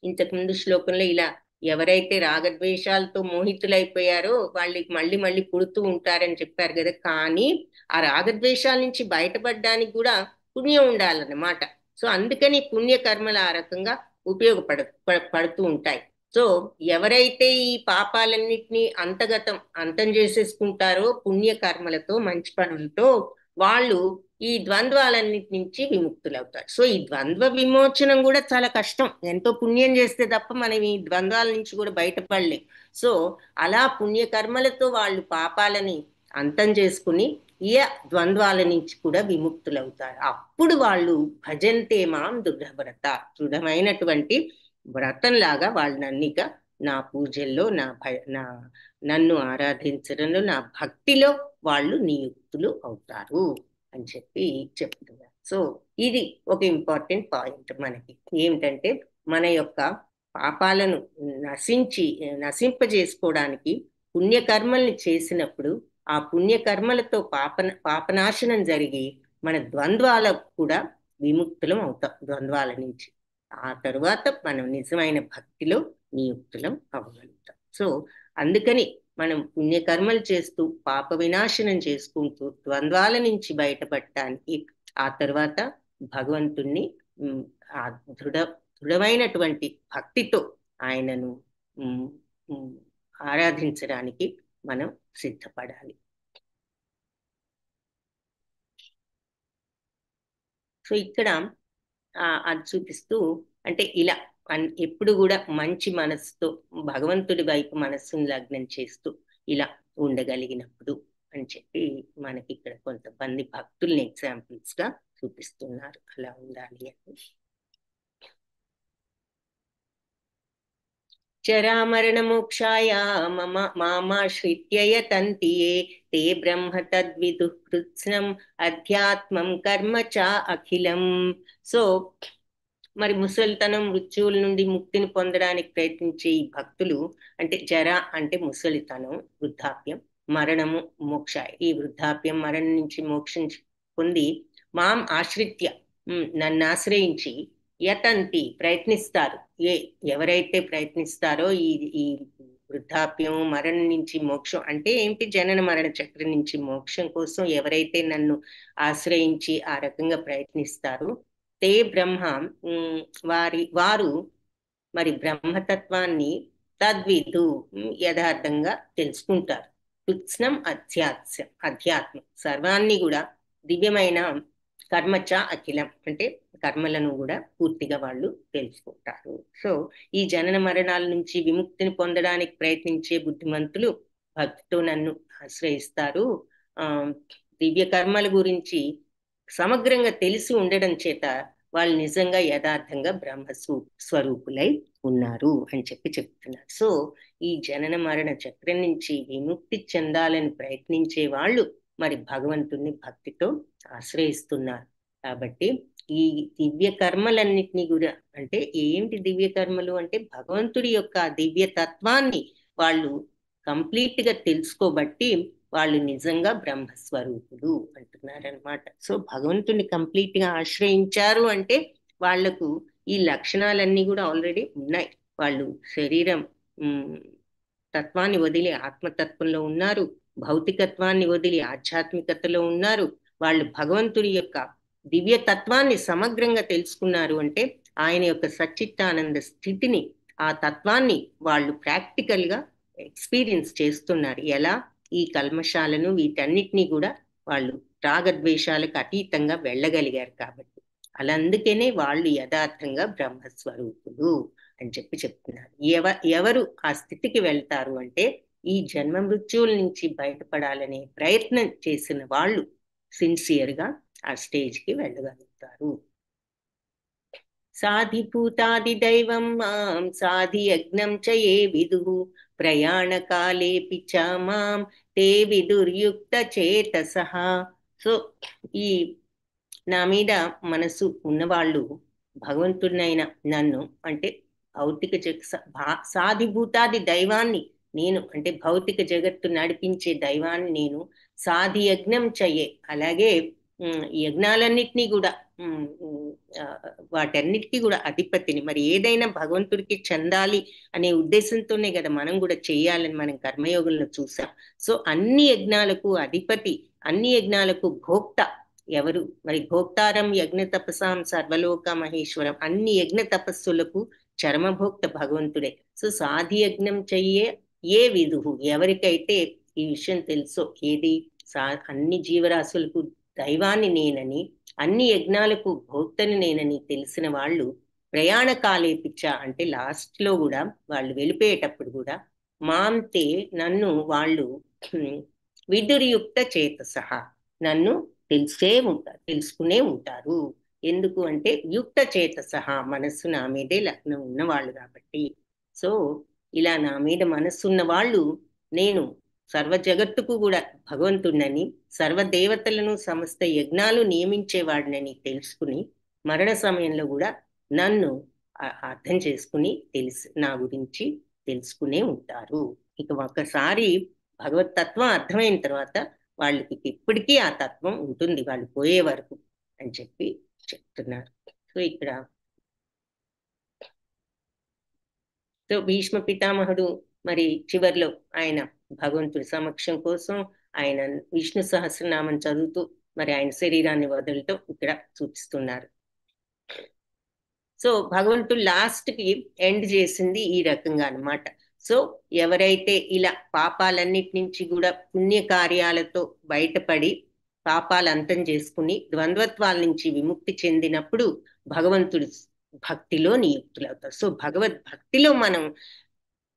ఇంతకుముందు శ్లోకంలో ఇలా ఎవరైతే రాగద్వేషాలతో మోహితులైపోయారో వాళ్ళకి మళ్ళీ మళ్ళీ పుడుతూ ఉంటారని చెప్పారు కదా, కానీ ఆ రాగద్వేషాల నుంచి బయటపడడానికి కూడా పుణ్యం ఉండాలన్నమాట. సో అందుకని పుణ్యకర్మలు ఆ రకంగా పడుతూ ఉంటాయి. సో ఎవరైతే ఈ పాపాలన్నిటినీ అంతం చేసేసుకుంటారో పుణ్యకర్మలతో, మంచి పనులతో, వాళ్ళు ఈ ద్వంద్వాలన్నిటి నుంచి విముక్తులవుతారు. సో ఈ ద్వంద్వ విమోచనం కూడా చాలా కష్టం, ఎంతో పుణ్యం చేస్తే తప్ప మనం ఈ ద్వంద్వాల నుంచి కూడా బయటపడలేం. సో అలా పుణ్యకర్మలతో వాళ్ళు పాపాలని అంతం చేసుకుని ఈ ద్వంద్వాల నుంచి కూడా విముక్తులవుతారు. అప్పుడు వాళ్ళు భజంతే మాం దృఢవ్రత, దృఢమైనటువంటి వ్రతంలాగా వాళ్ళు నా పూజల్లో నన్ను ఆరాధించడంలో, నా భక్తిలో వాళ్ళు నియుక్తులు అవుతారు అని చెప్తున్నారు. సో ఇది ఒక ఇంపార్టెంట్ పాయింట్ మనకి. ఏమిటంటే మన యొక్క పాపాలను నశింపజేసుకోవడానికి పుణ్యకర్మల్ని చేసినప్పుడు ఆ పుణ్యకర్మలతో పాపనాశనం జరిగి మన ద్వంద్వాలకు కూడా విముక్తులం అవుతాం, ద్వంద్వాల నుంచి. ఆ తరువాత మనం నిజమైన భక్తిలో నియుక్తులం అవ్వగలుగుతాం. సో అందుకని మనం పుణ్యకర్మలు చేస్తూ పాప వినాశనం చేసుకుంటూ ద్వంద్వాల నుంచి బయటపడటానికి ఆ తర్వాత భగవంతుణ్ణి ఆ దృఢమైనటువంటి భక్తితో ఆయనను ఆరాధించడానికి మనం సిద్ధపడాలి. సో ఇక్కడ అది చూపిస్తూ, అంటే ఇలా ఎప్పుడు కూడా మంచి మనస్సుతో భగవంతుడి వైపు మనస్సును లగ్నం చేస్తూ ఇలా ఉండగలిగినప్పుడు అని మనకి ఇక్కడ కొంతమంది భక్తుల్ని ఎగ్జాంపుల్స్ గా చూపిస్తున్నారు అలా ఉండాలి అని. చరామరణ మోక్షాయ మామాశ్రిత్య యతంతి యే తే బ్రహ్మ తద్విదుః కృత్స్నం అధ్యాత్మం కర్మ చ అఖిలం. సో మరి ముసలితనం, మృత్యువుల నుండి ముక్తిని పొందడానికి ప్రయత్నించే ఈ భక్తులు, అంటే జర అంటే ముసలితనం, వృద్ధాప్యం, మరణము, మోక్ష, ఈ వృద్ధాప్యం మరణం నుంచి మోక్షం పొంది మాం ఆశ్రిత్య నన్ను ఆశ్రయించి యతంతి ప్రయత్నిస్తారు. ఎవరైతే ప్రయత్నిస్తారో ఈ వృద్ధాప్యం, మరణం నుంచి మోక్షం అంటే ఏంటి, జనన మరణ చక్రం నుంచి మోక్షం కోసం ఎవరైతే నన్ను ఆశ్రయించి ఆ రకంగా ప్రయత్నిస్తారో తే బ్రహ్మ వారు మరి బ్రహ్మతత్వాన్ని తద్విదు యథార్థంగా తెలుసుకుంటారు. కృత్స్నం అధ్యాత్మ సర్వాన్ని కూడా దివ్యమైన కర్మచ అఖిలం అంటే కర్మలను కూడా పూర్తిగా వాళ్ళు తెలుసుకుంటారు. సో ఈ జనన మరణాల నుంచి విముక్తిని పొందడానికి ప్రయత్నించే బుద్ధిమంతులు భక్తితో నన్ను ఆశ్రయిస్తారు. దివ్య కర్మల గురించి సమగ్రంగా తెలిసి ఉండడం చేత వాళ్ళు నిజంగా యథార్థంగా బ్రహ్మ స్వరూపులై ఉన్నారు అని చెప్తున్నారు. సో ఈ జనన మరణ చక్రం నుంచి విముక్తి చెందాలని ప్రయత్నించే వాళ్ళు మరి భగవంతుణ్ణి భక్తితో ఆశ్రయిస్తున్నారు. కాబట్టి ఈ దివ్య కర్మలన్నిటినీ కూడా, అంటే ఏంటి దివ్య కర్మలు అంటే భగవంతుడి యొక్క దివ్య తత్వాన్ని వాళ్ళు కంప్లీట్ గా తెలుసుకోబట్టి వాళ్ళు నిజంగా బ్రహ్మస్వరూపుడు అంటున్నారనమాట. సో భగవంతుని కంప్లీట్ గా ఆశ్రయించారు అంటే వాళ్లకు ఈ లక్షణాలన్నీ కూడా ఆల్రెడీ ఉన్నాయి. వాళ్ళు శరీరం తత్వాన్ని వదిలి ఆత్మతత్వంలో ఉన్నారు, భౌతికత్వాన్ని వదిలి ఆధ్యాత్మికతలో ఉన్నారు. వాళ్ళు భగవంతుడి యొక్క దివ్య తత్వాన్ని సమగ్రంగా తెలుసుకున్నారు అంటే ఆయన యొక్క సచ్చిత్తానంద స్థితిని, ఆ తత్వాన్ని వాళ్ళు ప్రాక్టికల్ గా ఎక్స్పీరియన్స్ చేస్తున్నారు. ఎలా ఈ కల్మషాలను వీటన్నిటినీ కూడా వాళ్ళు రాగద్వేషాలకు అతీతంగా వెళ్ళగలిగారు కాబట్టి అలా అందుకనే వాళ్ళు యథార్థంగా బ్రహ్మస్వరూపులు అని చెప్తున్నారు. ఎవరు ఆ స్థితికి వెళ్తారు అంటే ఈ జన్మ మృత్యువుల నుంచి బయటపడాలనే ప్రయత్నం చేసిన వాళ్ళు సిన్సియర్ గా ఆ స్టేజ్ కి వెళ్ళగలుగుతారు. సాధిభూతాది దైవం మాం సాధి యజ్ఞం చ ఏ విదుః ప్రయాణకాలేపి చ మాం తే విదుర్యుక్త చేతసః. సో ఈ నా మీద మనసు ఉన్నవాళ్ళు భగవంతుడినైన నన్ను అంటే భౌతిక సాధిభూతాది దైవాన్ని నేను అంటే భౌతిక జగత్తు నడిపించే దైవాన్ని నేను సాధి యజ్ఞం చయ్యే, అలాగే యజ్ఞాలన్నిటినీ కూడా వాటన్నిటికీ కూడా అధిపతిని. మరి ఏదైనా భగవంతుడికి చెందాలి అనే ఉద్దేశంతోనే కదా మనం కూడా చేయాలని మనం కర్మయోగంలో చూసాం. సో అన్ని యజ్ఞాలకు అధిపతి, అన్ని యజ్ఞాలకు భోక్త ఎవరు? మరి భోక్తారం యజ్ఞ తపసాం సర్వలోక మహేశ్వరం, అన్ని యజ్ఞ తపస్సులకు చరమభోక్త భగవంతుడే. సో సాధి యజ్ఞం చెయ్యే ఏ విదుహు, ఎవరికైతే ఈ విషయం తెలుసో, ఏది అన్ని జీవరాశులకు దైవాన్ని నేనని, అన్ని యజ్ఞాలకు భోక్తని నేనని తెలిసిన వాళ్ళు ప్రయాణ కాలేపిచ్చ అంటే లాస్ట్ లో కూడా వాళ్ళు వెళ్ళిపోయేటప్పుడు కూడా మాంతే నన్ను వాళ్ళు విదుర్యుక్త చేతసః నన్ను తెలుసుకునే ఉంటారు. ఎందుకు అంటే యుక్త చేత సహా మనస్సు నా మీదే లగ్నం ఉన్నవాళ్ళు కాబట్టి. సో ఇలా నా మీద మనస్సున్న వాళ్ళు నేను సర్వ జగత్తుకు కూడా భగవంతుడినని, సర్వ దేవతలను సమస్త యజ్ఞాలు నియమించేవాడినని తెలుసుకుని మరణ సమయంలో కూడా నన్ను అర్థం చేసుకుని నా గురించి తెలుసుకునే ఉంటారు. ఇక ఒకసారి భగవత్ తత్వం అర్థమైన తర్వాత వాళ్ళకి ఎప్పటికీ ఆ తత్వం ఉంటుంది వాళ్ళు పోయే వరకు అని చెప్పి చెప్తున్నారు. సో ఇక్కడ సో భీష్మ పితామహుడు మరి చివర్లో ఆయన భగవంతుడి సమక్షం కోసం ఆయన విష్ణు సహస్రనామం చదువుతూ మరి ఆయన శరీరాన్ని వదలటం ఇక్కడ చూపిస్తున్నారు. సో భగవంతుడు లాస్ట్ కి ఎండ్ చేసింది ఈ రకంగా అన్నమాట. సో ఎవరైతే ఇలా పాపాలన్నిటి నుంచి కూడా పుణ్య కార్యాలతో బయటపడి పాపాలు అంతం చేసుకుని ద్వంద్వత్వాల నుంచి విముక్తి చెందినప్పుడు భగవంతుడి భక్తిలో నియుక్తులవుతారు. సో భగవద్ భక్తిలో మనం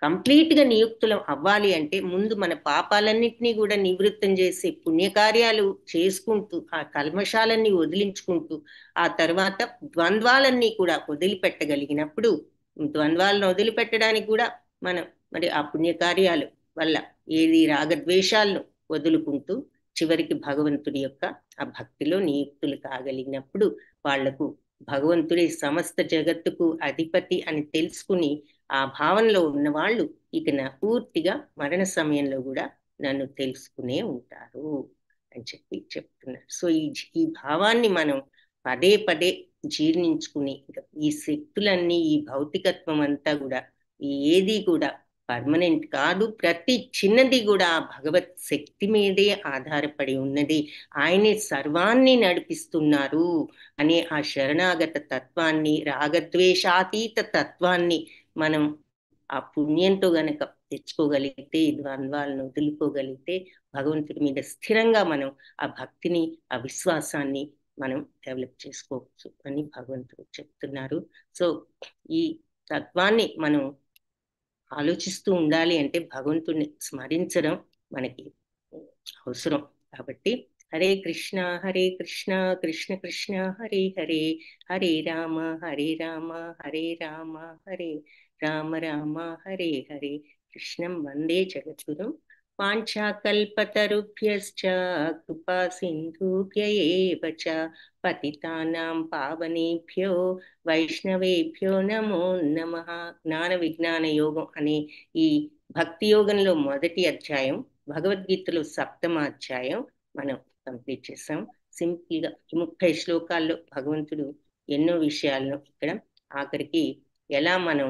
కంప్లీట్ గా నియుక్తులం అవ్వాలి అంటే ముందు మన పాపాలన్నింటినీ కూడా నివృత్తం చేసి పుణ్యకార్యాలు చేసుకుంటూ ఆ కల్మషాలన్నీ వదిలించుకుంటూ ఆ తర్వాత ద్వంద్వాలన్నీ కూడా వదిలిపెట్టగలిగినప్పుడు ద్వంద్వాలను వదిలిపెట్టడానికి కూడా మనం మరి ఆ పుణ్యకార్యాలు వల్ల ఏది రాగద్వేషాలను వదులుకుంటూ చివరికి భగవంతుడి యొక్క ఆ భక్తిలో నియుక్తులు కాగలిగినప్పుడు వాళ్లకు భగవంతుడి సమస్త జగత్తుకు అధిపతి అని తెలుసుకుని ఆ భావనలో ఉన్న వాళ్ళు ఇక నా పూర్తిగా మరణ సమయంలో కూడా నన్ను తెలుసుకునే ఉంటారు అని చెప్పి చెప్తున్నారు. సో ఈ భావాన్ని మనం పదే పదే జీర్ణించుకుని ఈ శక్తులన్నీ ఈ భౌతికత్వం అంతా కూడా ఏది కూడా పర్మనెంట్ కాదు, ప్రతి చిన్నది కూడా భగవత్ శక్తి మీదే ఆధారపడి ఉన్నది, ఆయనే సర్వాన్ని నడిపిస్తున్నారు అనే ఆ శరణాగత తత్వాన్ని, రాగద్వేషాతీత తత్వాన్ని మనం ఆ పుణ్యంతో గనక తెచ్చుకోగలిగితే, ఈ ద్వంద్వాలను వదులుకోగలిగితే భగవంతుడి మీద స్థిరంగా మనం ఆ భక్తిని, ఆ విశ్వాసాన్ని మనం డెవలప్ చేసుకోవచ్చు అని భగవంతుడు చెప్తున్నారు. సో ఈ తత్వాన్ని మనం ఆలోచిస్తూ ఉండాలి అంటే భగవంతుడిని స్మరించడం మనకి అవసరం. కాబట్టి హరే కృష్ణ కృష్ణ కృష్ణ హరే హరే, హరే రామ హరే రామ హరే రామ హరే రామ రామ హరే హరే. కృష్ణం వందే జగద్గురుం. వాంఛాకల్పతరుభ్యశ్చ కృపా సింధుభ్య ఏవ చ పతితానాం పావనేభ్యో వైష్ణవేభ్యో నమో నమః. జ్ఞాన విజ్ఞాన యోగం అనే ఈ భక్తి యోగంలో మొదటి అధ్యాయం, భగవద్గీతలో 7వ అధ్యాయం మనం కంప్లీట్ చేసాం. సింపుల్ గా 30 శ్లోకాల్లో భగవంతుడు ఎన్నో విషయాలను ఇక్కడ ఆఖరికి ఎలా మనం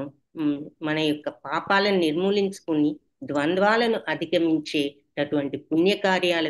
మన యొక్క పాపాలను నిర్మూలించుకుని ద్వంద్వాలను అధిగమించేటటువంటి పుణ్యకార్యాల